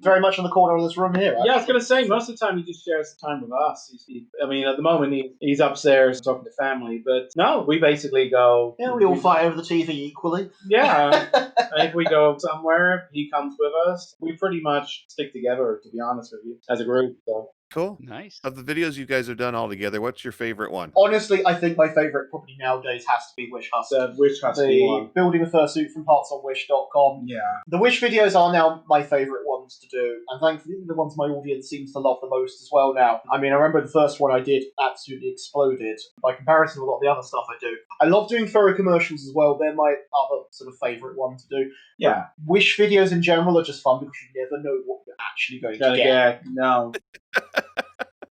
very much in the corner of this room here. Actually. Yeah, I was going to say, most of the time he just shares the time with us. At the moment he's upstairs talking to family, but no, we basically go. Yeah, we all fight over the TV equally. Yeah, and if we go somewhere, he comes with us. We pretty much stick together, to be honest with you, as a group. So. Cool. Nice. Of the videos you guys have done all together, what's your favorite one? Honestly, I think my favorite probably nowadays has to be Wish Husky. The Wish Husky one. Building a fursuit from partsonwish.com. Yeah. The Wish videos are now my favorite ones to do, and thankfully the ones my audience seems to love the most as well now. I mean, I remember the first one I did absolutely exploded by comparison with a lot of the other stuff I do. I love doing furry commercials as well. They're my other sort of favorite one to do. Yeah. Wish videos in general are just fun because you never know what you're actually going to get. No.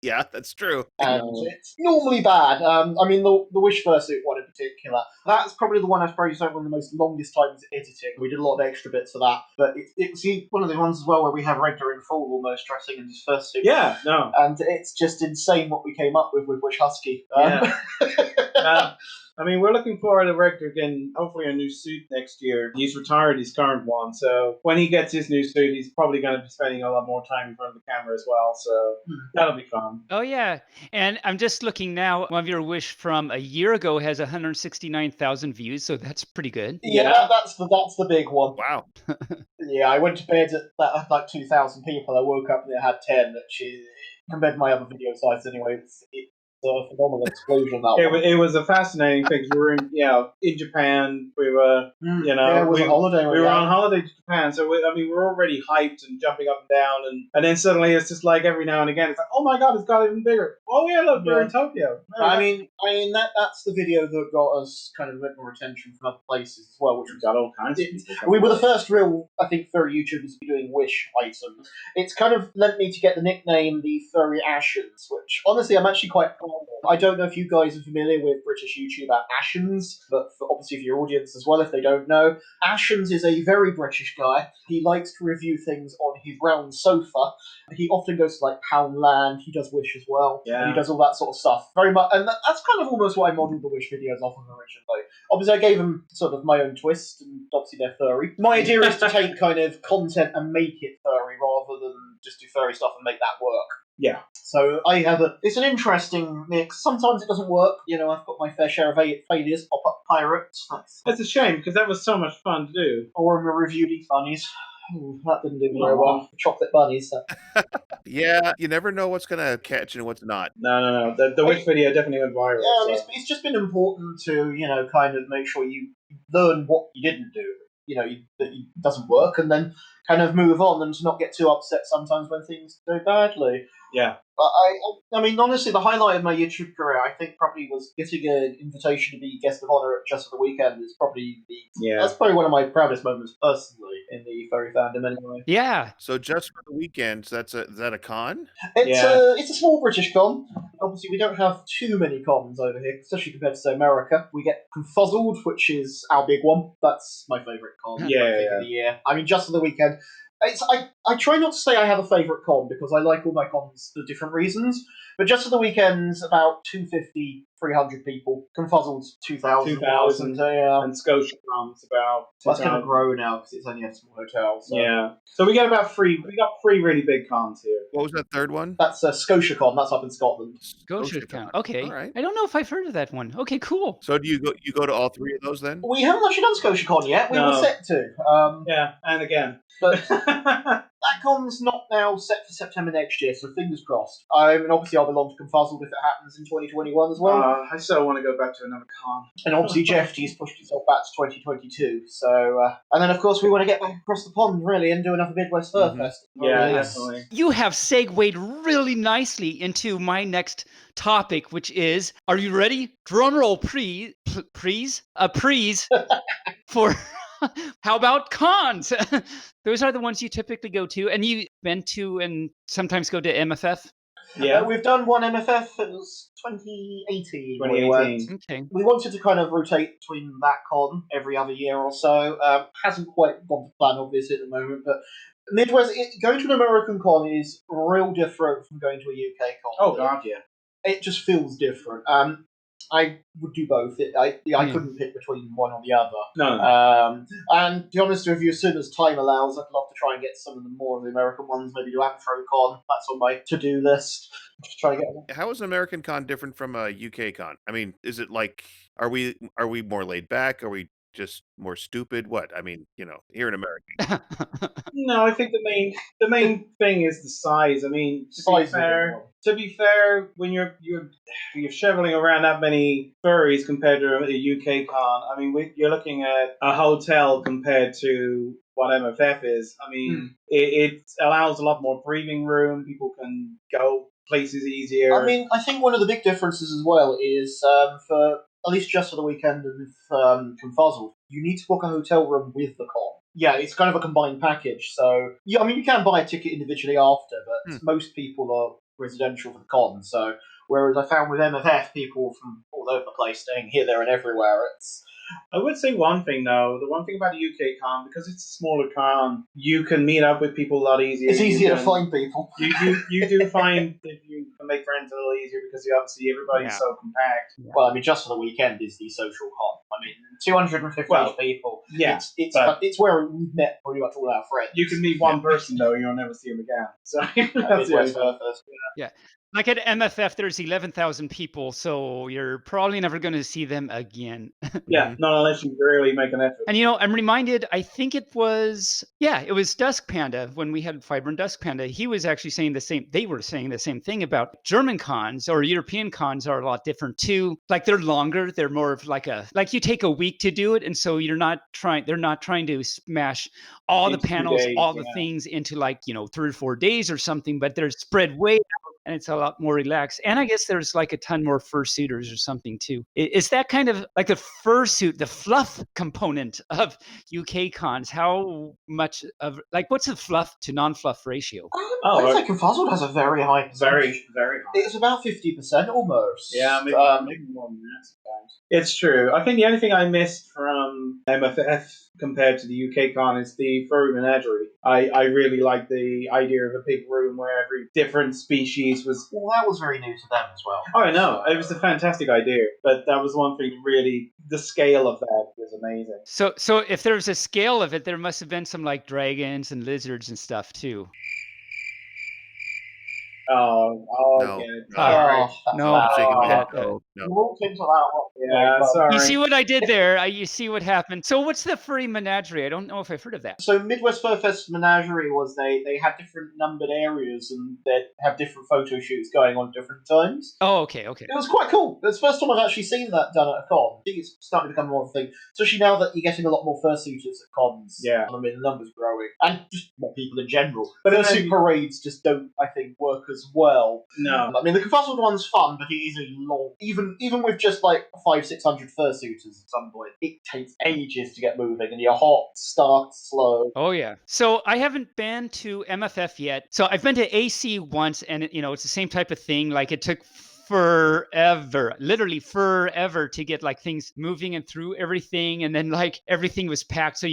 Yeah, that's true. And it's normally bad. The Wish Fursuit one in particular, that's probably the one I've probably spent one of the most longest times editing. We did a lot of extra bits for that, but it's one of the ones as well where we have Regda in full almost dressing in his fursuit. Yeah, no. And it's just insane what we came up with Wish Husky. We're looking forward to Regda getting hopefully a new suit next year. He's retired his current one, so when he gets his new suit, he's probably going to be spending a lot more time in front of the camera as well, so that'll be fun. Oh, yeah. And I'm just looking now. One of your Wish from a year ago has 169,000 views, so that's pretty good. Yeah, that's the big one. Wow. Yeah, I went to bed at like 2,000 people. I woke up and it had 10. Compared to my other video sites anyway, a phenomenal explosion. That one. It was a fascinating thing. We were in Japan. We were it was a holiday. We were on holiday to Japan, so we're already hyped and jumping up and down, and then suddenly it's just like every now and again it's like, oh my god, it's got even bigger. Oh yeah, look, we're in Tokyo. I mean that's the video that got us kind of a bit more attention from other places as well, which We've got all kinds of people. we were the first real, I think, furry YouTubers to be doing Wish items. It's kind of led me to get the nickname the Furry Ashens, which honestly I'm actually quite proud of. I don't know if you guys are familiar with British YouTuber Ashens, but obviously for your audience as well, if they don't know, Ashens is a very British guy. He likes to review things on his round sofa. He often goes to like Poundland. He does Wish as well. Yeah. And he does all that sort of stuff. Very much, and that's kind of almost what I modelled the Wish videos off of originally. Obviously, I gave them sort of my own twist, and obviously they're furry. My idea is to take kind of content and make it furry rather than just do furry stuff and make that work. Yeah. So I have it's an interesting mix. Sometimes it doesn't work. I've got my fair share of failures. Pop up pirates. That's a shame because that was so much fun to do. Or a review these bunnies. Ooh, that didn't do very well. Chocolate bunnies. Yeah, you never know what's gonna catch and what's not. No. The Wish video definitely went viral. Yeah, so. It's just been important to kind of make sure you learn what you didn't do. That it doesn't work, and then kind of move on, and to not get too upset sometimes when things go badly. Yeah. But I mean, honestly, the highlight of my YouTube career, I think, probably was getting an invitation to be guest of honor at Just for the Weekend. Is probably that's probably one of my proudest moments personally in the furry fandom, anyway. Yeah. So Just for the Weekend, is that a con? It's a small British con. Obviously, we don't have too many cons over here, especially compared to, say, America. We get Confuzzled, which is our big one. That's my favourite con. Of the year. I mean, Just for the Weekend. I try not to say I have a favourite con because I like all my cons for different reasons. But Just for the Weekend's about 250, 300 people. Confuzzled's 2,000. 2,000. And ScotiaCon's about. That's going to grow now because it's only a small hotel. So. Yeah. So we got three really big cons here. What was that third one? That's ScotiaCon. That's up in Scotland. ScotiaCon. Okay. All right. I don't know if I've heard of that one. Okay, cool. So do you go to all three of those then? We haven't actually done ScotiaCon yet. We were set to. And again. But that con's not now set for September next year, so fingers crossed. And obviously I'll belong to Confuzzled if it happens in 2021 as well. I so want to go back to another con. And obviously JFT's pushed itself back to 2022. So, and then of course we want to get back across the pond really and do another Midwest Fur Fest. Yeah, definitely. You have segued really nicely into my next topic, which is, are you ready? Drumroll, please. For how about cons? Those are the ones you typically go to, and you've been to and sometimes go to MFF. Yeah, we've done one MFF. It was 2018. 2018. Okay. We wanted to kind of rotate between that con every other year or so. Hasn't quite gone to plan, obviously, at the moment, but Midwest going to an American con is real different from going to a UK con. Oh god, yeah. It just feels different. I would do both. I couldn't pick between one or the other. No. And to be honest with you, as soon as time allows, I'd love to try and get some of the more of the American ones. Maybe do AnthroCon. That's on my to-do list. Just try to get one. How is an American con different from a UK con? I mean, is it like are we more laid back? Are we just more stupid? What? I mean, here in America. No, I think the main thing is the size. I mean, to be fair, when you're shoveling around that many furries compared to a UK con, I mean, you're looking at a hotel compared to what MFF is. I mean, it allows a lot more breathing room. People can go places easier. I mean, I think one of the big differences as well is for at least Just for the Weekend and Confuzzled, you need to book a hotel room with the con. Yeah, it's kind of a combined package. So, yeah, I mean, you can buy a ticket individually after, but most people are residential for the con. So, whereas I found with MFF, people from all over the place staying here, there, and everywhere, I would say one thing though. The one thing about the UK con, because it's a smaller con, you can meet up with people a lot easier. It's easier to find people. You do find that you can make friends a little easier because obviously everybody's so compact. Yeah. Well, I mean, Just for the Weekend is the social con. I mean, 250 people. Yeah, it's where we've met pretty much all our friends. You can meet one person though, and you'll never see them again. So that's the Yeah. Like at MFF, there's 11,000 people, so you're probably never going to see them again. Yeah, not unless you really make an effort. And I'm reminded, I think it was Dusk Panda when we had Fiber and Dusk Panda. He was actually saying they were saying the same thing about German cons or European cons are a lot different too. Like they're longer, they're more of like you take a week to do it. And so they're not trying to smash all the Into 2 panels, days, all the yeah. things into 3 or 4 days or something, but they're spread way out and it's a lot more relaxed. And I guess there's like a ton more fursuiters or something too. Is that kind of like the fursuit, the fluff component of UK cons? How much of what's the fluff to non-fluff ratio? I'd say Confuzzled has a very high percentage. Very high. It's about 50% almost. Yeah, maybe more than that sometimes. It's true. I think the only thing I missed from MFF compared to the UK con is the furry menagerie. I really like the idea of a big room where every different species was... Well, that was very new to them as well. Oh, I know. It was a fantastic idea. But that was one thing really... The scale of that was amazing. So if there's a scale of it, there must have been some like dragons and lizards and stuff too. Oh, No. get it. No. I'm shaking my head. You No. walked into that one. Yeah, sorry. You see what I did there? You see what happened. So what's the furry menagerie? I don't know if I've heard of that. So Midwest Furfest Menagerie was they had different numbered areas and they'd have different photo shoots going on at different times. Oh, okay. It was quite cool. It's the first time I've actually seen that done at a con. I think it's starting to become more of a thing. Especially now that you're getting a lot more fursuiters at cons. Yeah. I mean, the numbers growing. And just more people in general. But then Fursuit parades just don't, I think, work as well. No. I mean, the Confuzzled one's fun, but it is a long... Even with just like 500-600 fursuiters at some point, it takes ages to get moving, and you're hot, stuck, slow. Oh, yeah. So I haven't been to MFF yet. So I've been to AC once, and it's the same type of thing. Like it took literally forever to get like things moving and through everything, and then like everything was packed, so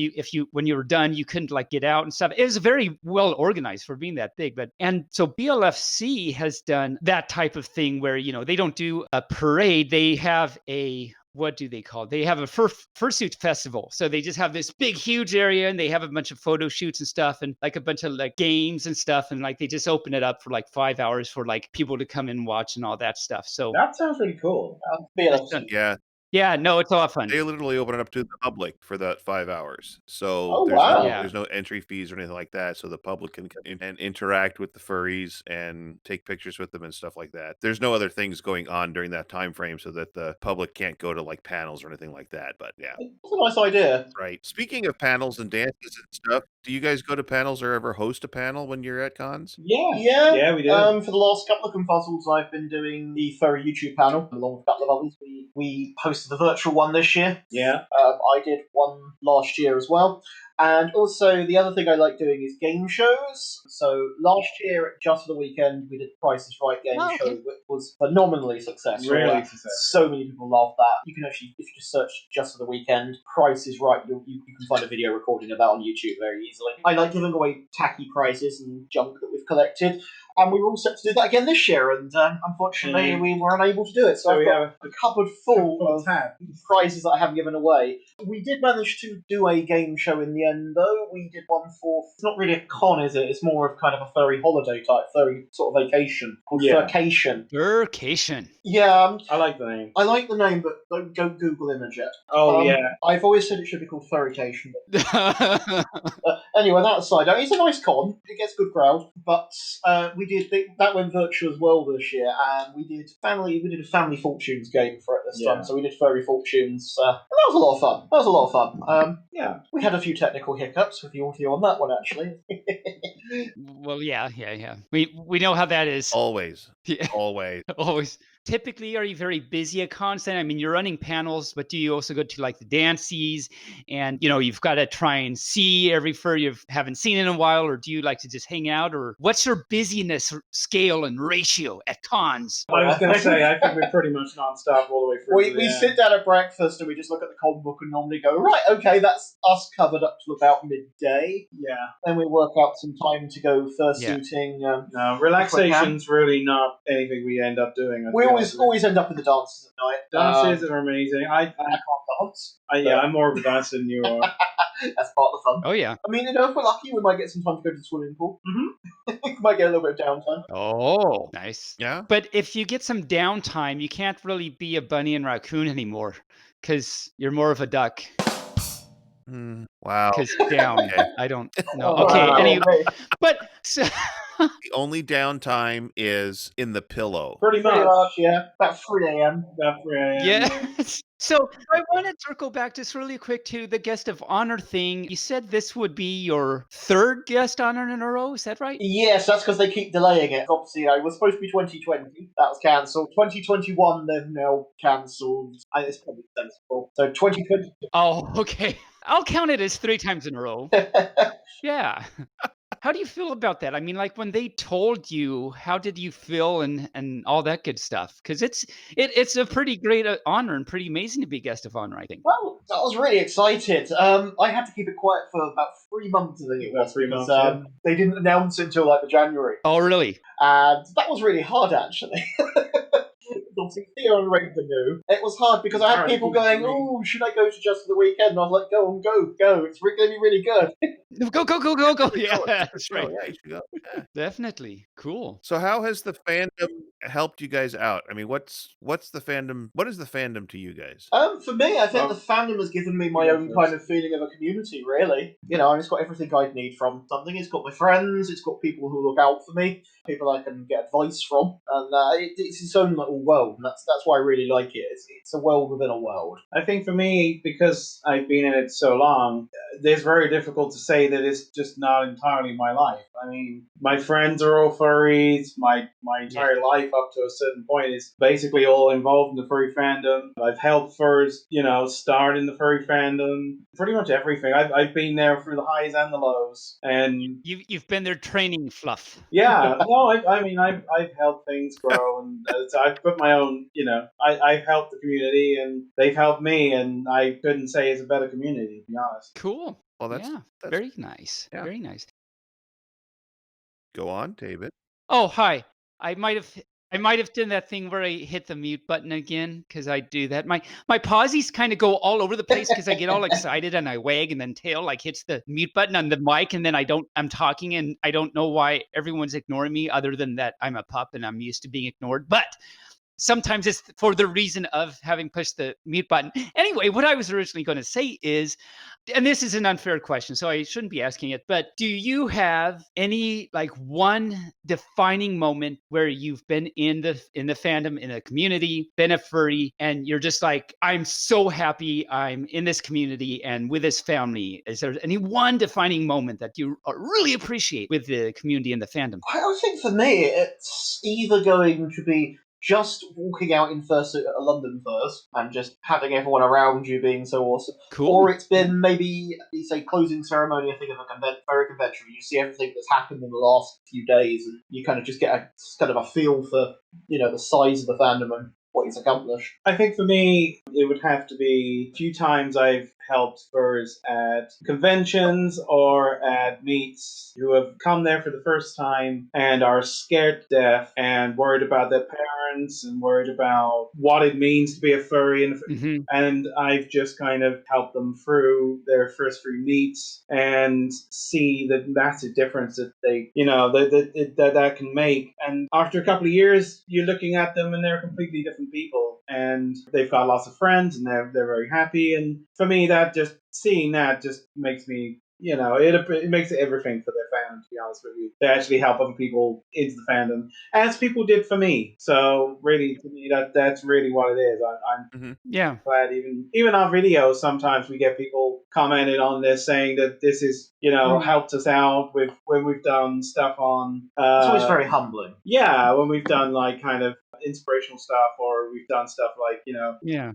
when you were done you couldn't like get out and stuff. It was very well organized for being that big. And so BLFC has done that type of thing where they don't do a parade, they have a what do they call it? They have a fursuit festival. So they just have this big, huge area and they have a bunch of photo shoots and stuff and like a bunch of like games and stuff. And like they just open it up for like 5 hours for like people to come and watch and all that stuff. So that sounds really cool. Yeah. Yeah, no, it's a lot of fun. They literally open it up to the public for that 5 hours. So there's no entry fees or anything like that. So the public can come in and interact with the furries and take pictures with them and stuff like that. There's no other things going on during that time frame so that the public can't go to like panels or anything like that. But yeah. That's a nice idea. Right. Speaking of panels and dances and stuff, do you guys go to panels or ever host a panel when you're at cons? Yeah, we do. For the last couple of Confuzzles, I've been doing the furry YouTube panel along with a couple of others. We posted the virtual one this year. Yeah. I did one last year as well. And also, the other thing I like doing is game shows. So last year, just for the weekend, we did Price is Right game show, which was phenomenally successful. Really successful. So many people love that. You can actually, if you just search just for the weekend, Price is Right, you can find a video recording of that on YouTube very easily. I like giving away tacky prizes and junk that we've collected. And we were all set to do that again this year, and unfortunately we were unable to do it. So I've got a cupboard full of prizes that I haven't given away. We did manage to do a game show in the end, though. We did one for... It's not really a con, is it? It's more of kind of a furry holiday type, furry sort of vacation, called Furcation. Furcation. Yeah. I like the name. I like the name, but don't Google image it. Oh, yeah. I've always said it should be called Furrycation. Anyway, that aside, it's a nice con. It gets a good crowd, but that went virtual as well this year, and we did a Family Fortunes game for it this time. So we did Furry Fortunes, and that was a lot of fun. Yeah, we had a few technical hiccups with the audio on that one, actually. Well, yeah. We know how that is. Always. Yeah. Always. Typically, are you very busy at cons? I mean, you're running panels, but do you also go to like the dances and, you've got to try and see every fur you haven't seen in a while, or do you like to just hang out, or what's your busyness scale and ratio at cons? I was going to say, I think we're pretty much non-stop all the way through. We sit down at breakfast and we just look at the con book and normally go, right, okay, that's us covered up to about midday. Yeah. Then we work out some time to go fursuiting. No, relaxation's really not anything we end up doing. We always end up with the dances at night. Dances are amazing. I can't dance. I'm more of a dancer than you are. That's part of the fun. Oh yeah. I mean, if we're lucky, we might get some time to go to the swimming pool. Mm-hmm. Might get a little bit of downtime. Oh, nice. Yeah. But if you get some downtime, you can't really be a bunny and raccoon anymore because you're more of a duck. Wow. Because down, Okay. I don't know. Oh, Okay, wow. anyway, but so, The only downtime is in the pillow. Pretty Pretty much. much, yeah. About 3 a.m. About 3 a.m. yeah. So I want to circle back just really quick to the guest of honor thing. You said this would be your third guest honor in a row. Is that right? Yes, that's because they keep delaying it. Obviously, it was supposed to be 2020. That was cancelled. 2021, they've now cancelled. It's probably sensible. So 2020. Oh, okay. I'll count it as 3 times in a row. Yeah. How do you feel about that? I mean, like when they told you, how did you feel and all that good stuff? Because it's a pretty great honor and pretty amazing to be guest of honor, I think. Well, I was really excited. I had to keep it quiet for about 3 months, I think it was, About 3 because months, they didn't announce it until like the January. Oh, really? And that was really hard, actually. Obviously, Theo and Raven knew. It was hard because I had people going, "Oh, should I go to just for the weekend?" And I was like, "Go on, go! It's going to be really good." Go! Yeah, that's right. Yeah, you should go. Yeah. Definitely. Cool. So how has the fandom helped you guys out? I mean, what's the fandom? What is the fandom to you guys? For me, I think the fandom has given me my own kind of feeling of a community, really. You know, it's got everything I'd need from something. It's got my friends, it's got people who look out for me, people I can get advice from, and it's its own little world, and that's why I really like it. It's a world within a world. I think for me, because I've been in it so long, it's very difficult to say that it's just not entirely my life. I mean, my friends are all furries. My entire life up to a certain point is basically all involved in the furry fandom. I've helped furs, start in the furry fandom. Pretty much everything. I've been there through the highs and the lows. And You've been there training fluff. yeah, no, I've helped things grow, and so I've put my own, I've helped the community, and they've helped me, and I couldn't say it's a better community, to be honest. Cool. Well, that's very nice. Yeah. Very nice. Go on, David. Oh, hi. I might have done that thing where I hit the mute button again because I do that. My pauses kind of go all over the place because I get all excited and I wag and then tail like hits the mute button on the mic and then I'm talking and I don't know why everyone's ignoring me other than that I'm a pup and I'm used to being ignored. But sometimes it's for the reason of having pushed the mute button. Anyway, what I was originally going to say is, and this is an unfair question, so I shouldn't be asking it, but do you have any like one defining moment where you've been in the fandom, in a community, been a furry, and you're just like, I'm so happy I'm in this community and with this family? Is there any one defining moment that you really appreciate with the community and the fandom? I think for me, it's either going to be just walking out in fursuit at a London first and just having everyone around you being so awesome. Cool. Or it's been maybe, say, closing ceremony, I think, of a furry convention. You see everything that's happened in the last few days, and you kind of just get a feel for, the size of the fandom and what it's accomplished. I think for me, it would have to be a few times I've helped furs at conventions or at meets who have come there for the first time and are scared to death and worried about their parents and worried about what it means to be a furry. And I've just kind of helped them through their first few meets and see the massive difference that they, that can make. And after a couple of years, you're looking at them and they're completely different people. And they've got lots of friends and they're very happy. And for me, seeing that just makes me, it makes everything for their fandom, to be honest with you. They actually help other people into the fandom, as people did for me. So really, to me, that's really what it is. I'm glad even on videos, sometimes we get people commenting on this saying that this is, helped us out with when we've done stuff on. It's always very humbling. Yeah, when we've done like kind of inspirational stuff, or we've done stuff like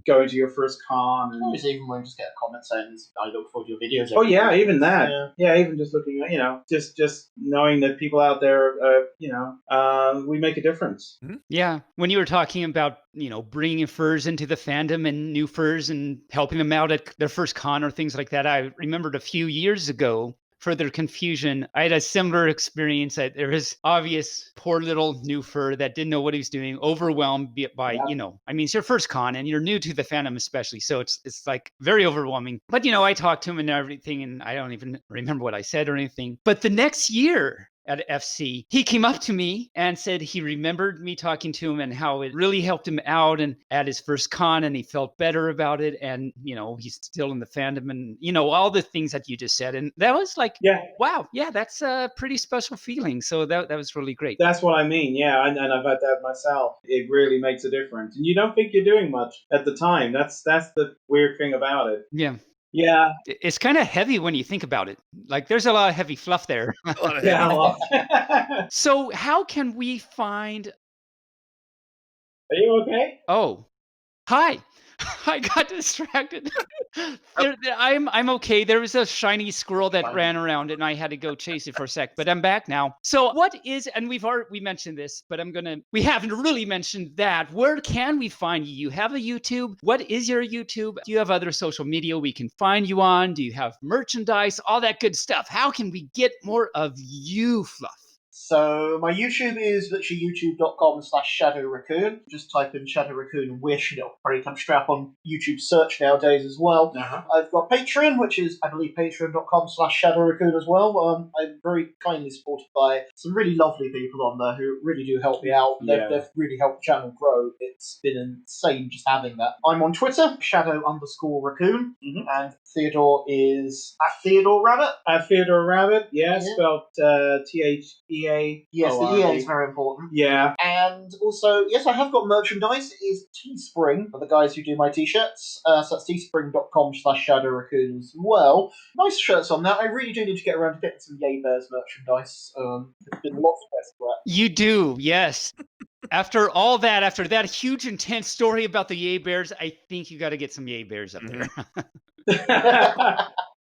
going to your first con. And always even when we just get a comment saying, I look forward to your videos. Oh yeah, even that. Yeah, even just looking at, just knowing that people out there, we make a difference. Yeah, when you were talking about, bringing furs into the fandom and new furs and helping them out at their first con or things like that, I remembered a few years ago, further confusion, I had a similar experience. That there was obvious poor little new fur that didn't know what he was doing, overwhelmed by, I mean, it's your first con and you're new to the fandom especially. So it's like very overwhelming. But, I talked to him and everything, and I don't even remember what I said or anything. But the next year, at FC, he came up to me and said he remembered me talking to him and how it really helped him out and at his first con, and he felt better about it. And, he's still in the fandom and, all the things that you just said. And that was like, wow, yeah, that's a pretty special feeling. So that was really great. That's what I mean. Yeah. And I've had that myself. It really makes a difference. And you don't think you're doing much at the time. That's the weird thing about it. Yeah. Yeah. It's kind of heavy when you think about it. Like, there's a lot of heavy fluff there. So how can we find... Are you okay? Oh, hi. I got distracted. I'm okay. There was a shiny squirrel that ran around and I had to go chase it for a sec, but I'm back now. So what is, and we mentioned this, but we haven't really mentioned that. Where can we find you? You have a YouTube. What is your YouTube? Do you have other social media we can find you on? Do you have merchandise? All that good stuff. How can we get more of you, Fluff? So my YouTube is literally youtube.com/Shadow Raccoon. Just type in Shadow Raccoon Wish and it'll probably come straight up on YouTube search nowadays as well. I've got Patreon, which is, I believe, patreon.com/Shadow Raccoon as well. I'm very kindly supported by some really lovely people on there who really do help me out. They've really helped the channel grow. It's been insane just having that. I'm on Twitter, Shadow_Raccoon, and Theodore is @TheodoreRabbit. @TheodoreRabbit, spelled THEA. Yes, the EA is very important. Yeah. And also, yes, I have got merchandise. It is Teespring for the guys who do my t-shirts. So that's teespring.com/Shadow Raccoon as well. Nice shirts on that. I really do need to get around to getting some Yay Bears merchandise. There's been lots of best for that. You do, yes. After that huge, intense story about the Yay Bears, I think you got to get some Yay Bears up there.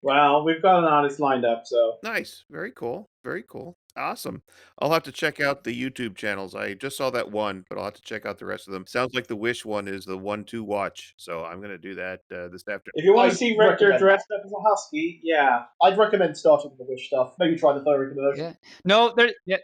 Well, we've got an artist lined up, so. Nice. Very cool. Very cool. Awesome. I'll have to check out the YouTube channels. I just saw that one, but I'll have to check out the rest of them. Sounds like the Wish one is the one to watch, so I'm going to do that this afternoon. If you want to see Rector dressed up as a husky, I'd recommend starting with the Wish stuff. Maybe try the furry conversion. Yeah. No,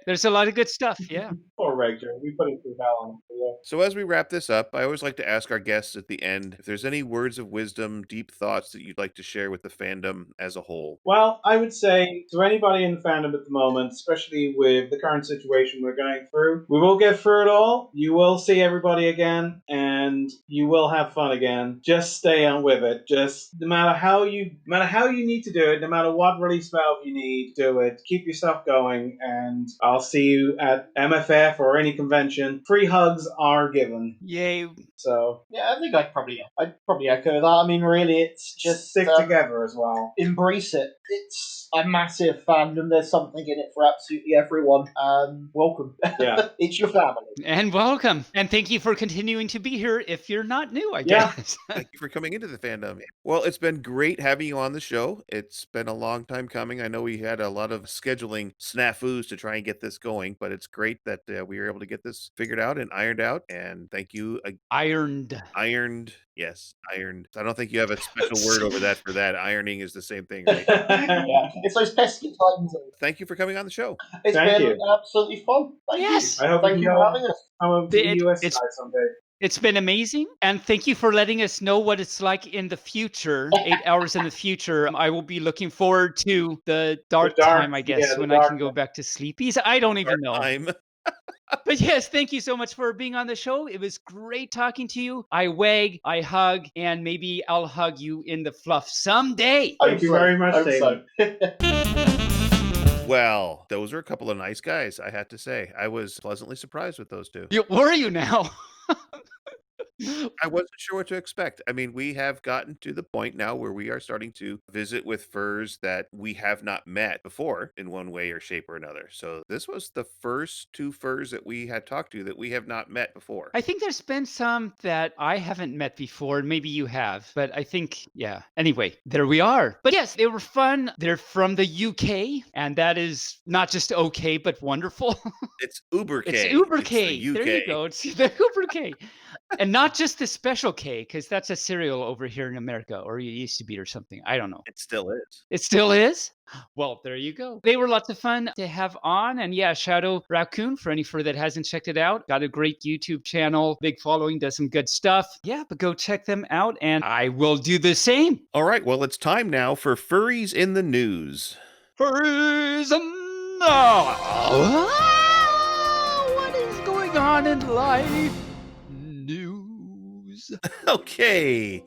there's a lot of good stuff, yeah. Poor Rector. We put it through hell on him. So as we wrap this up, I always like to ask our guests at the end if there's any words of wisdom, deep thoughts that you'd like to share with the fandom as a whole. Well, I would say to anybody in the fandom at the moment, especially with the current situation we're going through, we will get through it all. You will see everybody again, and you will have fun again. Just stay on with it. Just no matter how you need to do it, no matter what release valve you need, do it. Keep yourself going, and I'll see you at MFF or any convention. Free hugs are given. Yay. So yeah, I think I'd probably echo that. I mean, really, it's just stick together as well. Embrace it. It's a massive fandom. There's something in it for absolutely everyone. Welcome. Yeah. It's your family. And welcome. And thank you for continuing to be here if you're not new, I guess. Thank you for coming into the fandom. Well, it's been great having you on the show. It's been a long time coming. I know we had a lot of scheduling snafus to try and get this going, but it's great that we were able to get this figured out and ironed out. And thank you. Ironed. Yes, ironed. I don't think you have a special word over that for that. Ironing is the same thing, right? Yeah, it's those pesky times. Thank you for coming on the show. It's been absolutely fun. Thank you. I hope Thank you for having us. I'm to the US side someday. It's been amazing, and thank you for letting us know what it's like in the future, 8 hours in the future. I will be looking forward to the dark time, I guess, when I can go back to sleepies. I don't even know. But yes, thank you so much for being on the show. It was great talking to you. I wag, I hug, and maybe I'll hug you in the fluff someday. Thank you very much, Taebyn. Well, those are a couple of nice guys, I had to say. I was pleasantly surprised with those two. Were you now? I wasn't sure what to expect. I mean, we have gotten to the point now where we are starting to visit with furs that we have not met before in one way or shape or another. So this was the first two furs that we had talked to that we have not met before. I think there's been some that I haven't met before, and maybe you have, but I think, yeah. Anyway, there we are. But yes, they were fun. They're from the UK, and that is not just okay, but wonderful. It's Uber K. It's Uber K. It's the UK. There you go. It's the Uber K. And not just the Special K, because that's a cereal over here in America, or it used to be or something. I don't know. It still is. It still is? Well, there you go. They were lots of fun to have on. And yeah, Shadow Raccoon, for any that hasn't checked it out, got a great YouTube channel, big following, does some good stuff. Yeah, but go check them out, and I will do the same. All right, well, it's time now for Furries in the News. Furries and what is going on in life? News. Okay.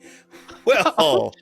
Well,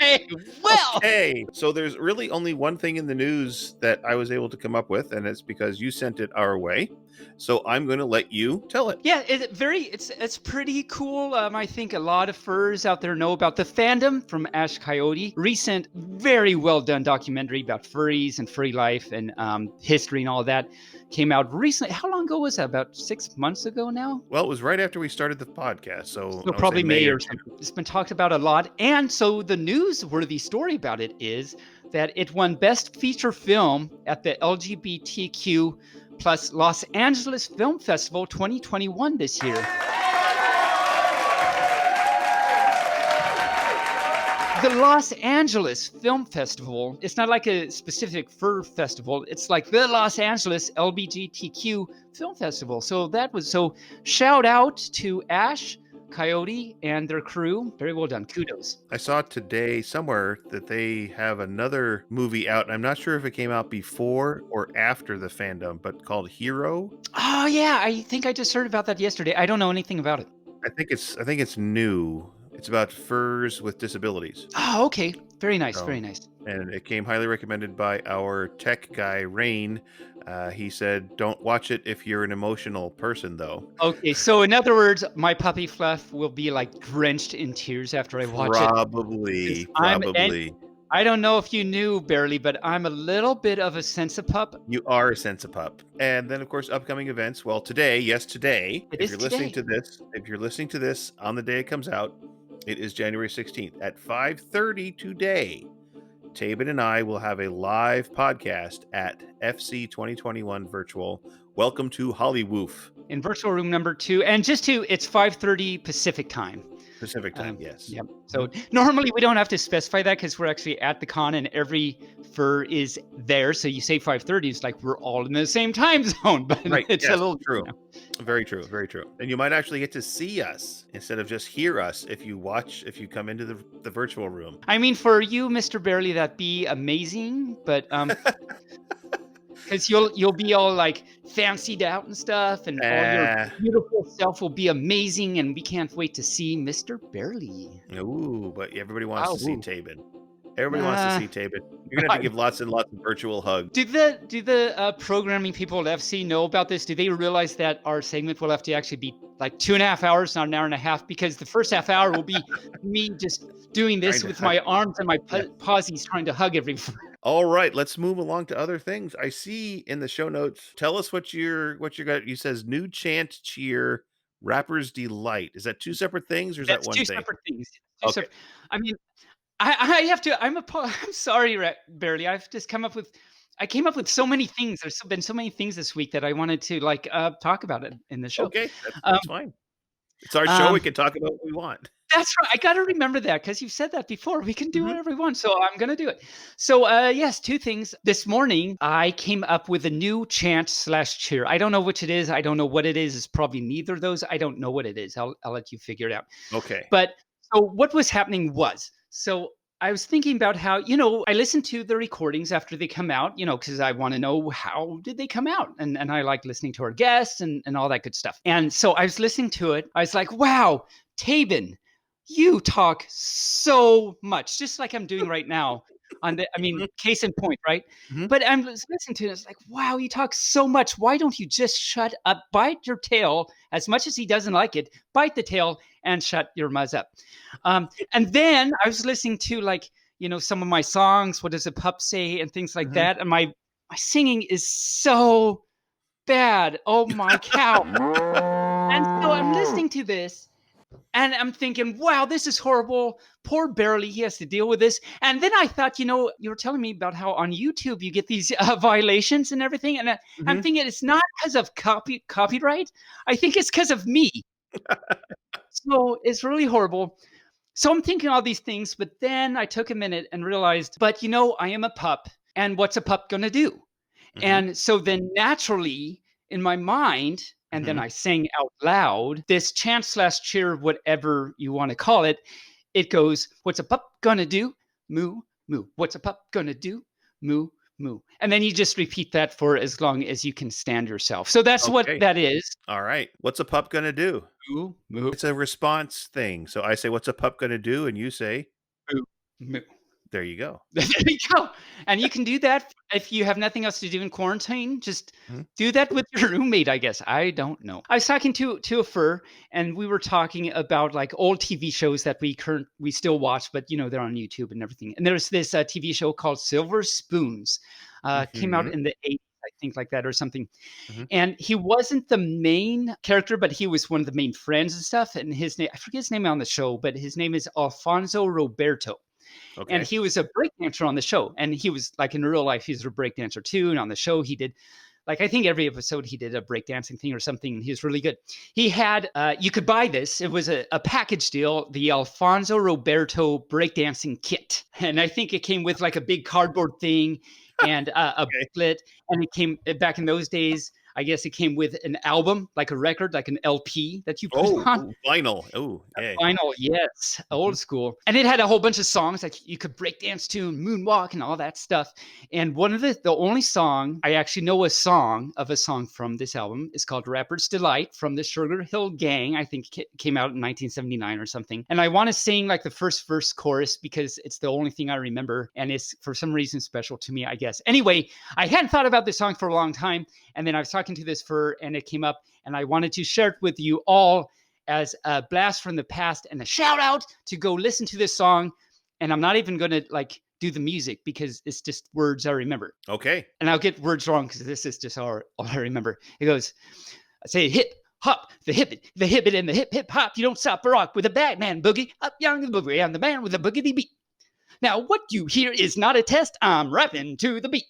well. okay. So there's really only one thing in the news that I was able to come up with, and it's because you sent it our way. So I'm going to let you tell it. Yeah, it's pretty cool. I think a lot of furs out there know about the fandom from Ash Coyote. Recent, very well done documentary about furries and furry life and history and all that came out recently. How long ago was that? About 6 months ago now? Well, it was right after we started the podcast, so probably May or something. It's been talked about a lot, and so the newsworthy story about it is that it won Best Feature Film at the LGBTQ plus Los Angeles Film Festival 2021 this year. The Los Angeles Film Festival, it's not like a specific fur festival. It's like the Los Angeles LGBTQ Film Festival. So shout out to Ash, Coyote, and their crew. Very well done. Kudos. I saw today somewhere that they have another movie out. I'm not sure if it came out before or after the fandom, but called Hero. Oh yeah, I think I just heard about that yesterday. I don't know anything about it. I think it's new. It's about furs with disabilities. Oh, okay. Very nice. Very nice. And it came highly recommended by our tech guy, Rain. He said, don't watch it if you're an emotional person, though. Okay, so in other words, my puppy Fluff will be like drenched in tears after I watch it. Probably. I don't know if you knew, Barely, but I'm a little bit of a sensipup. You are a sensipup. And then, of course, upcoming events. Well, today, if you're listening to this on the day it comes out, it is January 16th at 5:30 today. Taebyn and I will have a live podcast at FC 2021 Virtual. Welcome to Hollywoof. In virtual room number 2. And it's 5:30 Pacific time. Pacific time, yes. Yep. So normally we don't have to specify that because we're actually at the con and every fur is there. So you say 5:30, it's like we're all in the same time zone. But right. It's a little true. Very true. Very true. And you might actually get to see us instead of just hear us if you come into the virtual room. I mean, for you, Mr. Barely, that'd be amazing. But because you'll be all like fancied out and stuff, and all your beautiful self will be amazing, and we can't wait to see Mr. Barely. Ooh, but everybody wants to see Taebyn. Everybody wants to see Taebyn. You're gonna have to give lots and lots of virtual hugs. Do the programming people at FC know about this? Do they realize that our segment will have to actually be like 2.5 hours, not an hour and a half? Because the first half hour will be me just doing this with my arms and my pausies trying to hug everyone. All right, let's move along to other things. I see in the show notes. Tell us what you got. You says new chant cheer, Rapper's Delight. Is that two separate things, or is that one thing? Two separate things. I mean, I have to. I'm sorry, Barely. I came up with so many things. There's been so many things this week that I wanted to talk about it in the show. Okay, that's fine. It's our show. We can talk about what we want. That's right. I got to remember that because you've said that before. We can do whatever we want. So I'm going to do it. So yes, two things. This morning, I came up with a new chant/cheer. I don't know which it is. I don't know what it is. It's probably neither of those. I don't know what it is. I'll let you figure it out. Okay. But so what was happening was, so I was thinking about how, I listen to the recordings after they come out, because I want to know how did they come out. And I like listening to our guests and all that good stuff. And so I was listening to it. I was like, wow, Taebyn, you talk so much, just like I'm doing right now. Case in point, right? Mm-hmm. But I'm listening to it. It's like, wow, you talk so much. Why don't you just shut up, bite your tail? As much as he doesn't like it, bite the tail and shut your muzz up. And then I was listening to some of my songs. What does a pup say? And things like that. And my singing is so bad. Oh my cow. And so I'm listening to this. And I'm thinking, wow, this is horrible. Poor Barely, he has to deal with this. And then I thought, you were telling me about how on YouTube you get these violations and everything. And I'm thinking it's not because of copyright. I think it's because of me. So it's really horrible. So I'm thinking all these things, but then I took a minute and realized, but I am a pup, and what's a pup gonna do? Mhm. And so then naturally in my mind, and then Mhm. I sang out loud, this chant/cheer, whatever you want to call it, it goes, "What's a pup gonna do? Moo, moo. What's a pup gonna do? Moo, moo." And then you just repeat that for as long as you can stand yourself. So that's what Okay. that is. All right. What's a pup gonna do? Moo, moo, It's a response thing. So I say, "What's a pup gonna do?" And you say, moo, moo. "There you go." There you go. And you can do that if you have nothing else to do in quarantine. Just Mhm. do that with your roommate, I guess. I don't know. I was talking to a fur, and we were talking about like old TV shows that we still watch, but they're on YouTube and everything. And there's this TV show called Silver Spoons. Came out Mhm. in the 80s, I think, like that or something. Mhm. And he wasn't the main character, but he was one of the main friends and stuff. And his name, I forget his name on the show, but his name is Alfonzo Roberto. And Okay. he was a breakdancer on the show. And he was like in real life, he's a breakdancer too. And on the show, he did like I think every episode he did a breakdancing thing or something. And he was really good. He had you could buy this. It was a package deal, the Alfonso Roberto breakdancing kit. And I think it came with like a big cardboard thing and a Okay. booklet. And it came back in those days. I guess it came with an album, like a record, like an LP that you put Oh, on. ooh, vinyl. Oh, yay. Vinyl, yes, Mhm. old school. And it had a whole bunch of songs like you could break dance to and moonwalk and all that stuff. And one of the only song I actually know a song from this album is called Rapper's Delight from the Sugar Hill Gang. I think it came out in 1979 or something. And I want to sing like the first verse chorus because it's the only thing I remember. And it's for some reason special to me, I guess. Anyway, I hadn't thought about this song for a long time. And then I was talking to this fur and it came up and I wanted to share it with you all as a blast from the past and a shout out to go listen to this song. And I'm not even going to like do the music because it's just words I remember. Okay. And I'll get words wrong because this is just all I remember. It goes, I say hip hop, the hip it, and the hip hip hop. You don't stop a rock with a Batman boogie up young the boogie. I'm the man with a boogity beat. Now what you hear is not a test. I'm rapping to the beat.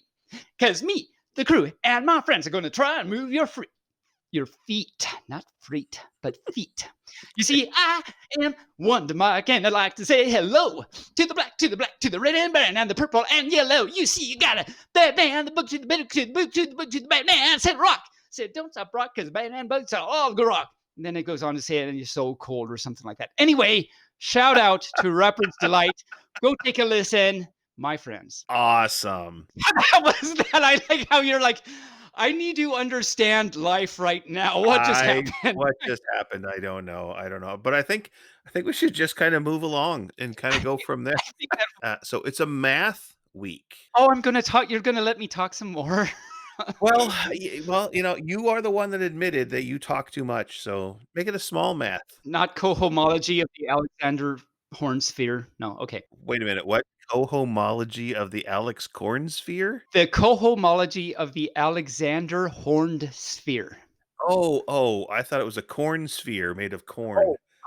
Cause me, the crew, and my friends are going to try and move your feet, not feet, but feet. You see, I am Wonder Mike, and I'd like to say hello to the black, to the black, to the red and brown, and the purple and yellow. You see, you got a Batman, the book to the book to the book to the book to the Batman. I said rock. I said don't stop rock because Batman books are all go rock. And then it goes on to say, and you're so cold or something like that. Anyway, shout out to Rapper's Delight. Go take a listen, my friends. Awesome. How was that? I like how you're like, I need to understand life right now. What just happened? What just happened? I don't know. I don't know. But I think we should just kind of move along and kind of go from there. I think that, So it's a math week. I'm going to talk. You're going to let me talk some more. Well, you are the one that admitted that you talk too much, so make it a small math. Not cohomology of the Alexander Horn sphere. No, okay. Wait a minute, what? Cohomology of the Alex Corn sphere? The cohomology of the Alexander Horned sphere. Oh, I thought it was a corn sphere made of corn.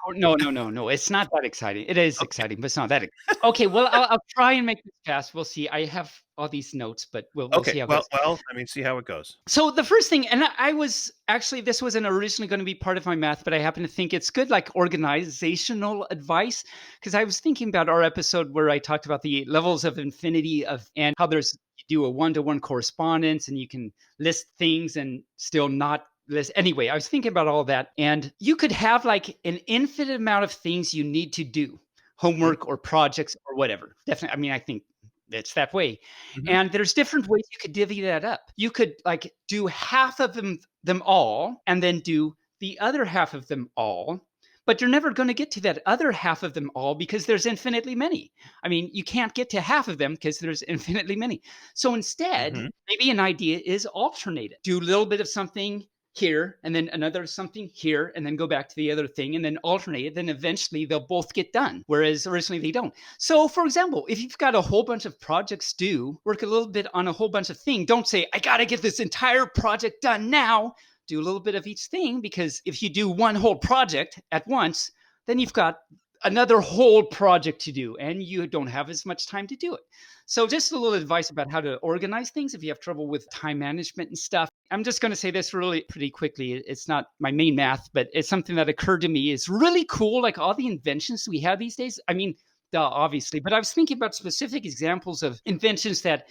Oh, no, no, no, no. It's not that exciting. It is exciting, but it's not that. Okay, well, I'll try and make this fast. We'll see. I have all these notes, but we'll Okay, see how it well goes. well, I mean, see how it goes. So the first thing, and I was actually, this wasn't originally going to be part of my math, but I happen to think it's good, like organizational advice, because I was thinking about our episode where I talked about the levels of infinity and how you do a one-to-one correspondence and you can list things and still not list. Anyway, I was thinking about all that, and you could have like an infinite amount of things you need to do, Mhm, homework or projects or whatever. Definitely, I mean, I think it's that way. mhm, And there's different ways you could divvy that up. You could like do half of them all and then do the other half of them all. But you're never going to get to that other half of them all because there's infinitely many. I mean, you can't get to half of them because there's infinitely many. So instead, mhm, maybe an idea is alternate it. Do a little bit of something here and then another something here and then go back to the other thing and then alternate it. Then eventually they'll both get done. Whereas originally they don't. So, for example, if you've got a whole bunch of projects due, work a little bit on a whole bunch of things. Don't say, I got to get this entire project done now. Do a little bit of each thing because if you do one whole project at once, then you've got another whole project to do and you don't have as much time to do it. So, just a little advice about how to organize things if you have trouble with time management and stuff. I'm just going to say this really pretty quickly. It's not my main math, but it's something that occurred to me. Is really cool. Like all the inventions we have these days. I mean, duh, obviously, but I was thinking about specific examples of inventions that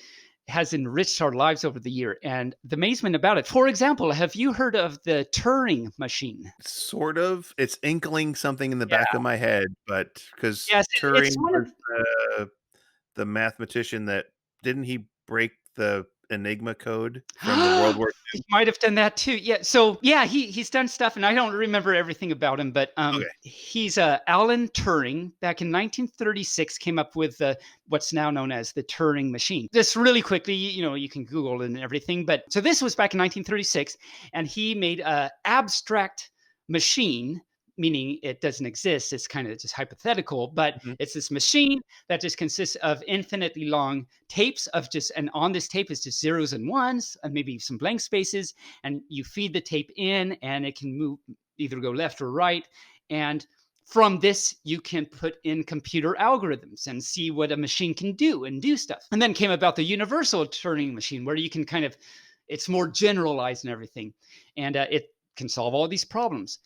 has enriched our lives over the year and the amazement about it. For example, have you heard of the Turing machine? Sort of. It's inkling something in the Yeah. back of my head, but because Yes, it's Turing one was of the mathematician that didn't he break the Enigma code from the World War He might have done that too. Yeah. So yeah, he's done stuff, and I don't remember everything about him, but Okay. he's Alan Turing back in 1936 came up with what's now known as the Turing machine. Just really quickly, you can Google it and everything, but so this was back in 1936, and he made a abstract machine. Meaning it doesn't exist. It's kind of just hypothetical, but Mhm. it's this machine that just consists of infinitely long tapes of just, and on this tape is just zeros and ones and maybe some blank spaces, and you feed the tape in and it can move, either go left or right, and from this you can put in computer algorithms and see what a machine can do and do stuff. And then came about the universal Turing machine, where you can kind of, it's more generalized and everything, and it can solve all these problems.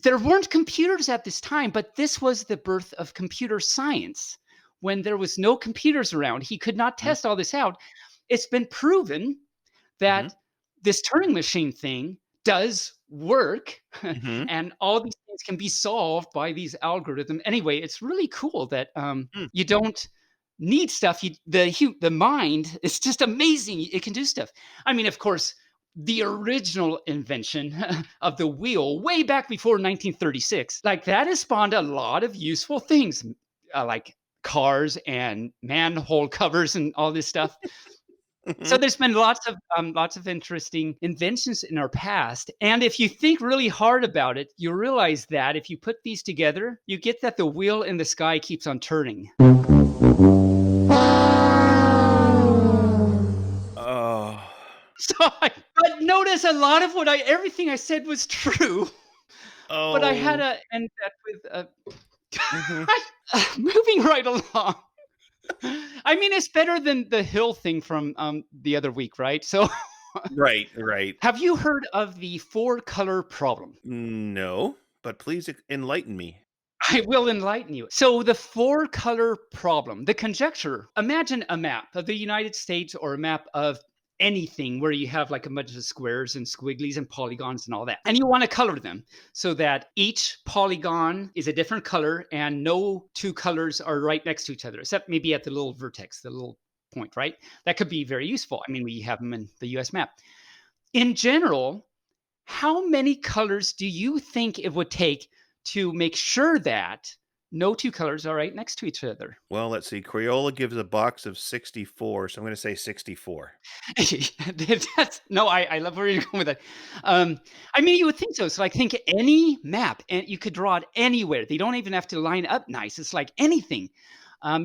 There weren't computers at this time, but this was the birth of computer science. When there was no computers around, he could not Mhm. test all this out. It's been proven Mhm. that this Turing machine thing does work, Mhm. and all these things can be solved by these algorithms. Anyway, it's really cool that Mm. you don't need stuff. The mind is just amazing. It can do stuff. I mean, of course, the original invention of the wheel way back before 1936, like that has spawned a lot of useful things, like cars and manhole covers and all this stuff. So Mhm. there's been lots of interesting inventions in our past, and if you think really hard about it, you realize that if you put these together, you get that the wheel in the sky keeps on turning. Oh. So, but notice a lot of everything I said was true, but I had Oh. to end that with Mhm. moving right along. I mean, it's better than the hill thing from the other week, right? So, Right, right. have you heard of the four color problem? No, but please enlighten me. I will enlighten you. So, the four color problem, the conjecture, imagine a map of the United States or a map of anything where you have like a bunch of squares and squigglies and polygons and all that. And you want to color them so that each polygon is a different color and no two colors are right next to each other, except maybe at the little vertex, the little point, right? That could be very useful. I mean, we have them in the US map. In general, how many colors do you think it would take to make sure that no two colors are right next to each other? Well, let's see. Crayola gives a box of 64, so I'm gonna say 64. That's no, I love where you're going with that. Um, I mean, you would think so. So, like, think any map, and you could draw it anywhere. They don't even have to line up nice. It's like anything.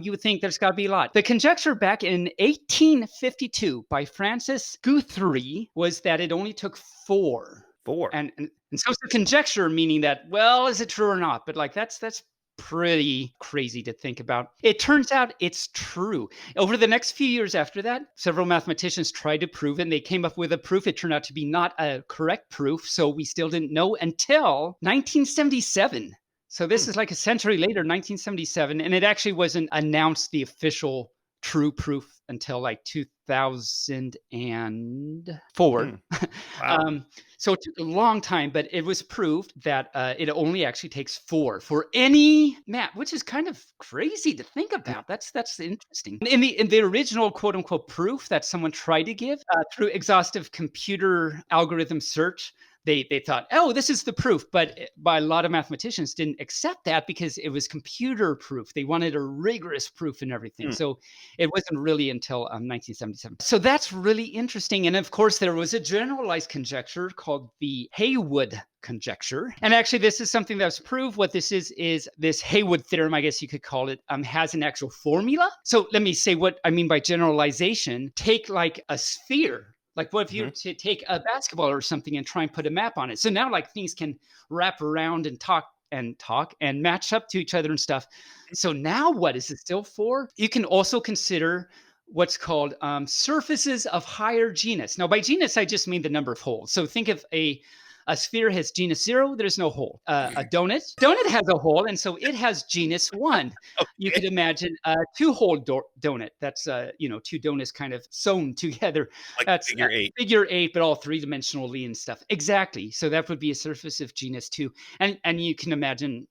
You would think there's got to be a lot. The conjecture back in 1852 by Francis Guthrie was that it only took four. 4. And so it's a conjecture, meaning that, well, is it true or not? But like that's pretty crazy to think about. It turns out it's true. Over the next few years after that, several mathematicians tried to prove it, and they came up with a proof. It turned out to be not a correct proof, so we still didn't know until 1977. So this Hmm. is like a century later, 1977, and it actually wasn't announced the official true proof until like 2004. Hmm. Wow. So it took a long time, but it was proved that it only actually takes four for any map, which is kind of crazy to think Mm. about. That's interesting. In the original quote unquote proof that someone tried to give through exhaustive computer algorithm search, they thought, oh, this is the proof, but by a lot of mathematicians didn't accept that because it was computer proof. They wanted a rigorous proof and everything. Hmm. So it wasn't really until 1977. So that's really interesting. And of course, there was a generalized conjecture called the Haywood conjecture. And actually, this is something that was proved. What this is this Haywood theorem, I guess you could call it, has an actual formula. So let me say what I mean by generalization. Take like a sphere. Like, what if you Mhm. take a basketball or something and try and put a map on it? So now, like, things can wrap around and talk and match up to each other and stuff. So now, what is it still for? You can also consider what's called surfaces of higher genus. Now, by genus, I just mean the number of holes. So think of a sphere has genus 0, there's no hole. A donut has a hole, and so it has genus 1. You could imagine a two-hole donut. That's two donuts kind of sewn together. Like That's figure 8. figure 8, but all three-dimensionally and stuff. Exactly. So that would be a surface of genus 2, and you can imagine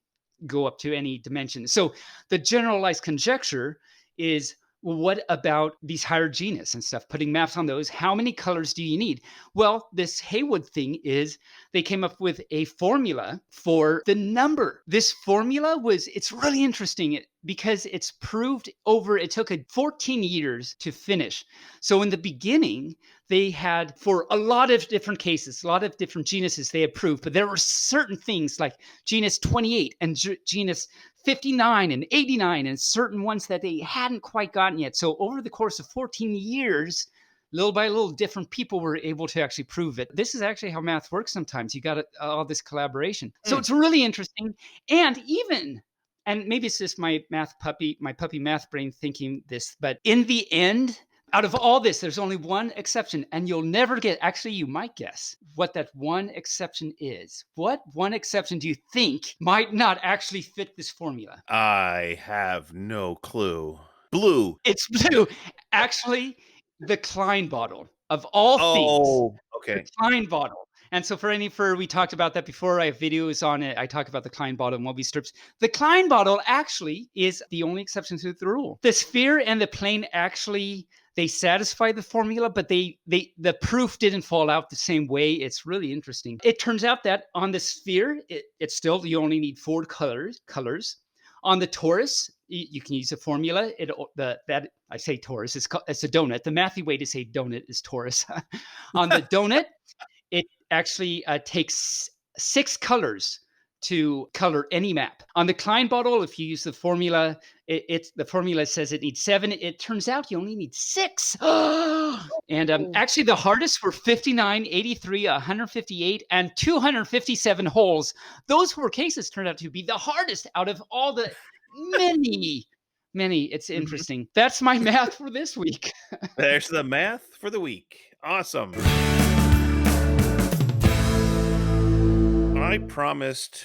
go up to any dimension. So the generalized conjecture is, well, what about these higher genus and stuff? Putting maps on those, how many colors do you need? Well, this Haywood thing is they came up with a formula for the number. This formula it's really interesting because it's proved over, it took 14 years to finish. So in the beginning, they had, for a lot of different cases, a lot of different genuses they approved, but there were certain things like genus 28 and genus 59 and 89 and certain ones that they hadn't quite gotten yet. So over the course of 14 years, little by little, different people were able to actually prove it. This is actually how math works sometimes. You got all this collaboration. So it's really interesting. And maybe it's just my puppy math brain thinking this, but in the end, out of all this, there's only one exception, and you'll never get, actually, you might guess what that one exception is. What one exception do you think might not actually fit this formula? I have no clue. Blue. It's blue. Actually, the Klein bottle of all things. Oh, okay. The Klein bottle. And so we talked about that before. I have videos on it. I talk about the Klein bottle and Mobius strips. The Klein bottle actually is the only exception to the rule. The sphere and the plane actually, they satisfy the formula, but the proof didn't fall out the same way. It's really interesting. It turns out that on the sphere, it's still, you only need 4 colors. On the torus, you can use a formula. I say torus, it's a donut. The mathy way to say donut is torus. On the donut, it actually takes 6 colors to color any map. On the Klein bottle, if you use the formula, the formula says it needs 7. It turns out you only need 6. And actually, the hardest were 59, 83, 158, and 257 holes. Those 4 cases turned out to be the hardest out of all the many. It's interesting. That's my math for this week. There's the math for the week. Awesome. I promised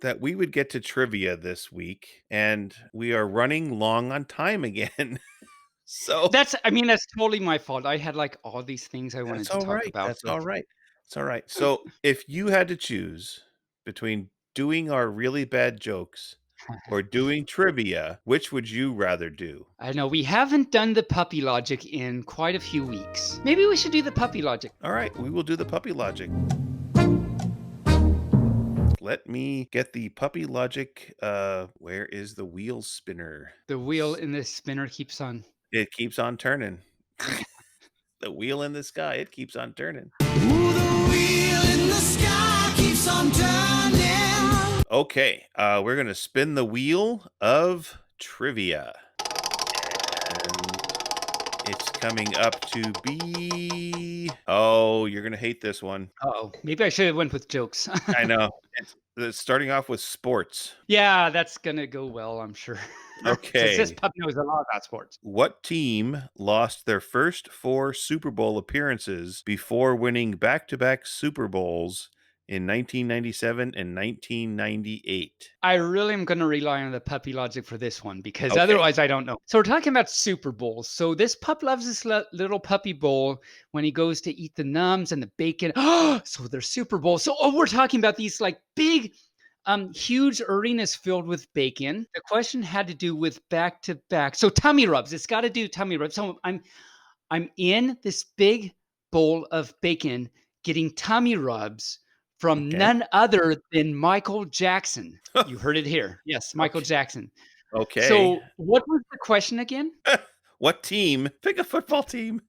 that we would get to trivia this week, and we are running long on time again. So that's totally my fault. I had like all these things I wanted to talk about. That's all right. It's all right. So if you had to choose between doing our really bad jokes or doing trivia, which would you rather do? I know we haven't done the puppy logic in quite a few weeks. Maybe we should do the puppy logic. All right, we will do the puppy logic. Let me get the puppy logic. Where is the wheel spinner? The wheel in this spinner keeps on. It keeps on turning. The wheel in the sky, it keeps on turning. Ooh, the wheel in the sky keeps on turning. Okay, we're going to spin the wheel of trivia. And it's coming up to be... Oh, you're going to hate this one. Uh-oh. Maybe I should have went with jokes. I know. It's starting off with sports. Yeah, that's going to go well, I'm sure. Okay. This pup knows a lot about sports. What team lost their first 4 Super Bowl appearances before winning back-to-back Super Bowls in 1997 and 1998? I really am going to rely on the puppy logic for this one because otherwise I don't know. So we're talking about Super Bowls. So this pup loves this little puppy bowl when he goes to eat the numbs and the bacon. So they're Super Bowls. So we're talking about these like big, huge arenas filled with bacon. The question had to do with back-to-back. So tummy rubs. It's got to do tummy rubs. So I'm in this big bowl of bacon getting tummy rubs from none other than Michael Jackson. You heard it here. Yes, Michael Jackson. Okay. So what was the question again? What team? Pick a football team.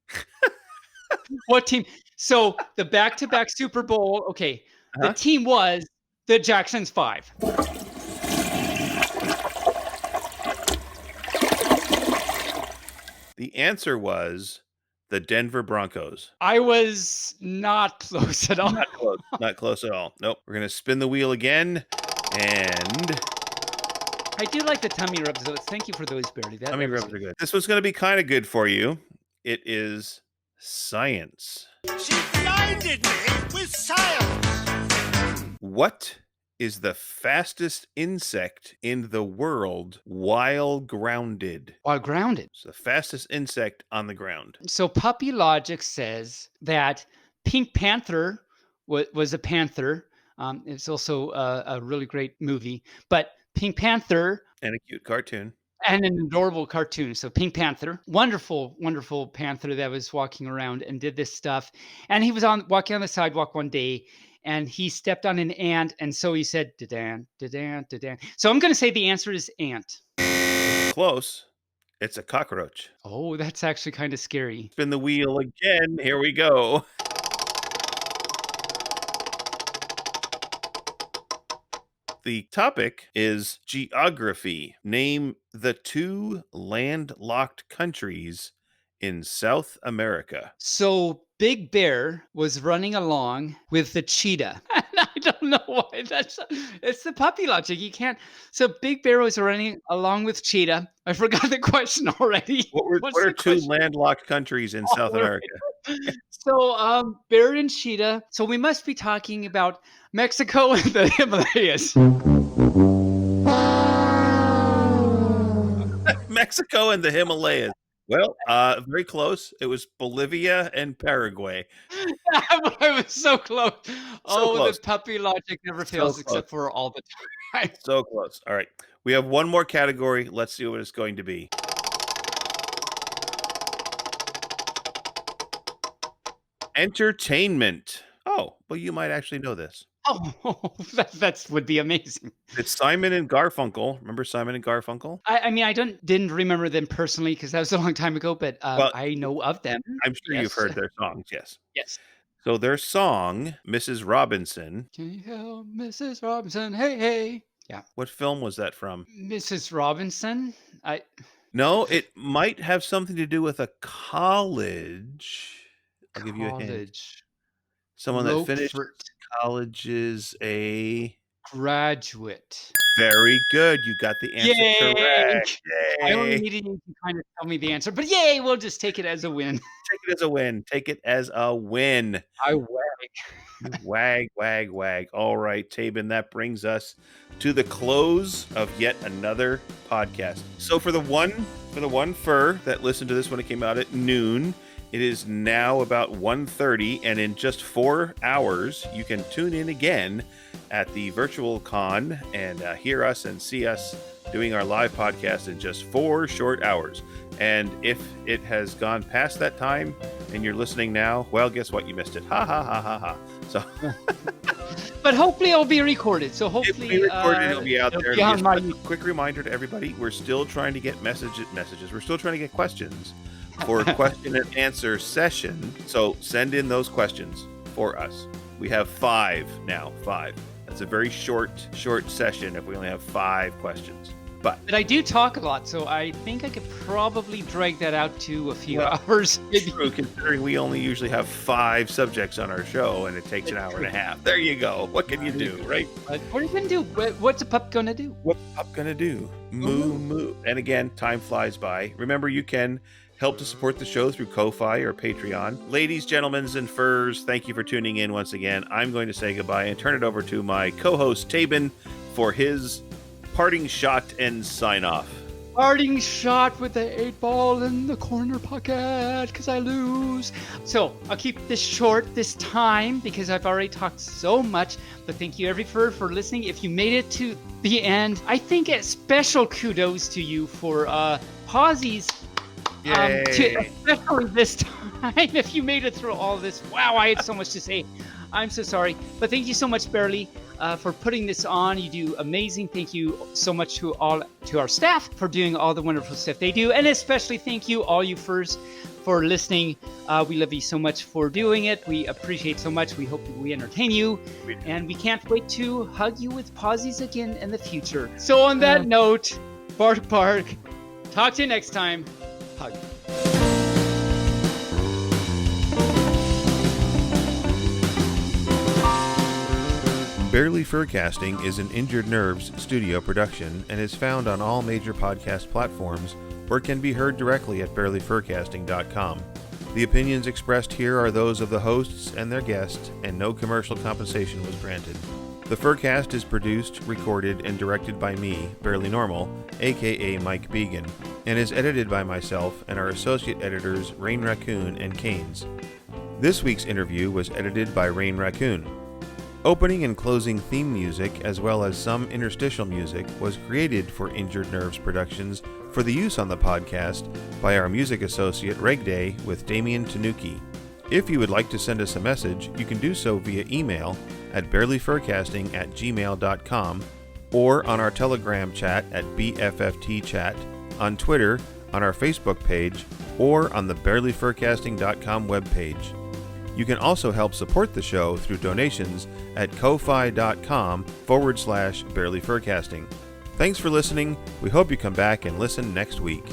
What team? So the back-to-back Super Bowl. Okay. The team was the Jackson's 5. The answer was the Denver Broncos. I was not close at all. Not close. Not close at all. Nope. We're going to spin the wheel again. And I do like the tummy rubs. Thank you for those, Barry. Tummy rubs are good. This was going to be kind of good for you. It is science. She blinded me with science. What is the fastest insect in the world while grounded? While grounded. It's the fastest insect on the ground. So Puppy Logic says that Pink Panther was a panther. It's also a really great movie. But Pink Panther And a cute cartoon. and an adorable cartoon. So Pink Panther, wonderful, wonderful panther that was walking around and did this stuff. And he was walking on the sidewalk one day, and he stepped on an ant, and so he said, "Da-dan, da-dan, da-dan." So I'm going to say the answer is ant. Close. It's a cockroach. Oh, that's actually kind of scary. Spin the wheel again. Here we go. The topic is geography. Name the 2 landlocked countries in South America. So Big Bear was running along with the cheetah. And I don't know why it's the Puppy Logic. You can't. So Big Bear was running along with cheetah. I forgot the question already. What are 2 landlocked countries in South America? So Bear and cheetah. So we must be talking about Mexico and the Himalayas. Mexico and the Himalayas. Well, very close. It was Bolivia and Paraguay. I was so close. Close. The Puppy Logic never fails, except for all the time. So close. All right. We have one more category. Let's see what it's going to be. Entertainment. Oh, well, you might actually know this. Oh, that would be amazing. It's Simon and Garfunkel. Remember Simon and Garfunkel? I mean, I didn't remember them personally because that was a long time ago, but I know of them. I'm sure you've heard their songs, yes. Yes. So their song, Mrs. Robinson. Can you help Mrs. Robinson? Hey, hey. Yeah. What film was that from? Mrs. Robinson? No, it might have something to do with a college. I'll give you a hint. Someone that finished college is a graduate. Very good. You got the answer correct. Yay. I only needed you to kind of tell me the answer, but yay, we'll just take it as a win. Take it as a win. Take it as a win. I wag. Wag, wag, wag. All right, Taebyn, that brings us to the close of yet another podcast. So for the one fur that listened to this when it came out at noon, it is now about 1:30, and in just 4 hours, you can tune in again at the virtual con and hear us and see us doing our live podcast in just 4 short hours. And if it has gone past that time and you're listening now, well, guess what? You missed it. Ha, ha, ha, ha, ha. So, but hopefully it'll be recorded. So hopefully it'll be out there. Just a quick reminder to everybody, we're still trying to get messages. We're still trying to get questions for a question and answer session. So send in those questions for us. We have 5 now. 5. That's a very short session if we only have 5 questions. But I do talk a lot, so I think I could probably drag that out to a few hours. True, considering we only usually have 5 subjects on our show, and it takes an hour and a half. There you go. What can you do, right? What are you going to do? What's a pup going to do? What's a pup going to do? Moo, moo. And again, time flies by. Remember, you can help to support the show through Ko-Fi or Patreon. Ladies, gentlemen, and furs, thank you for tuning in once again. I'm going to say goodbye and turn it over to my co-host, Taebyn, for his parting shot and sign off. Parting shot with the 8-ball in the corner pocket because I lose. So I'll keep this short this time because I've already talked so much. But thank you, every fur, for listening. If you made it to the end, I think a special kudos to you for pauses. Especially this time, if you made it through all this. Wow, I had so much to say. I'm so sorry. But thank you so much, Barely, for putting this on. You do amazing. Thank you so much to our staff for doing all the wonderful stuff they do. And especially thank you, all you furs, for listening. We love you so much for doing it. We appreciate so much. We hope we entertain you. And we can't wait to hug you with pauses again in the future. So on that note, bark, bark. Talk to you next time. Hug. Barely Furcasting is an Injured Nerves studio production and is found on all major podcast platforms or can be heard directly at barelyfurcasting.com. The opinions expressed here are those of the hosts and their guests, and no commercial compensation was granted. The Furcast is produced, recorded, and directed by me, Barely Normal, aka Mike Began, and is edited by myself and our associate editors Rain Raccoon and Canes. This week's interview was edited by Rain Raccoon. Opening and closing theme music, as well as some interstitial music, was created for Injured Nerves Productions for the use on the podcast by our music associate Reg Day with Damien Tanuki. If you would like to send us a message, you can do so via email at barelyfurcasting@gmail.com or on our Telegram chat at BFFT chat, on Twitter, on our Facebook page, or on the barelyfurcasting.com webpage. You can also help support the show through donations at ko-fi.com/barelyfurcasting. Thanks for listening. We hope you come back and listen next week.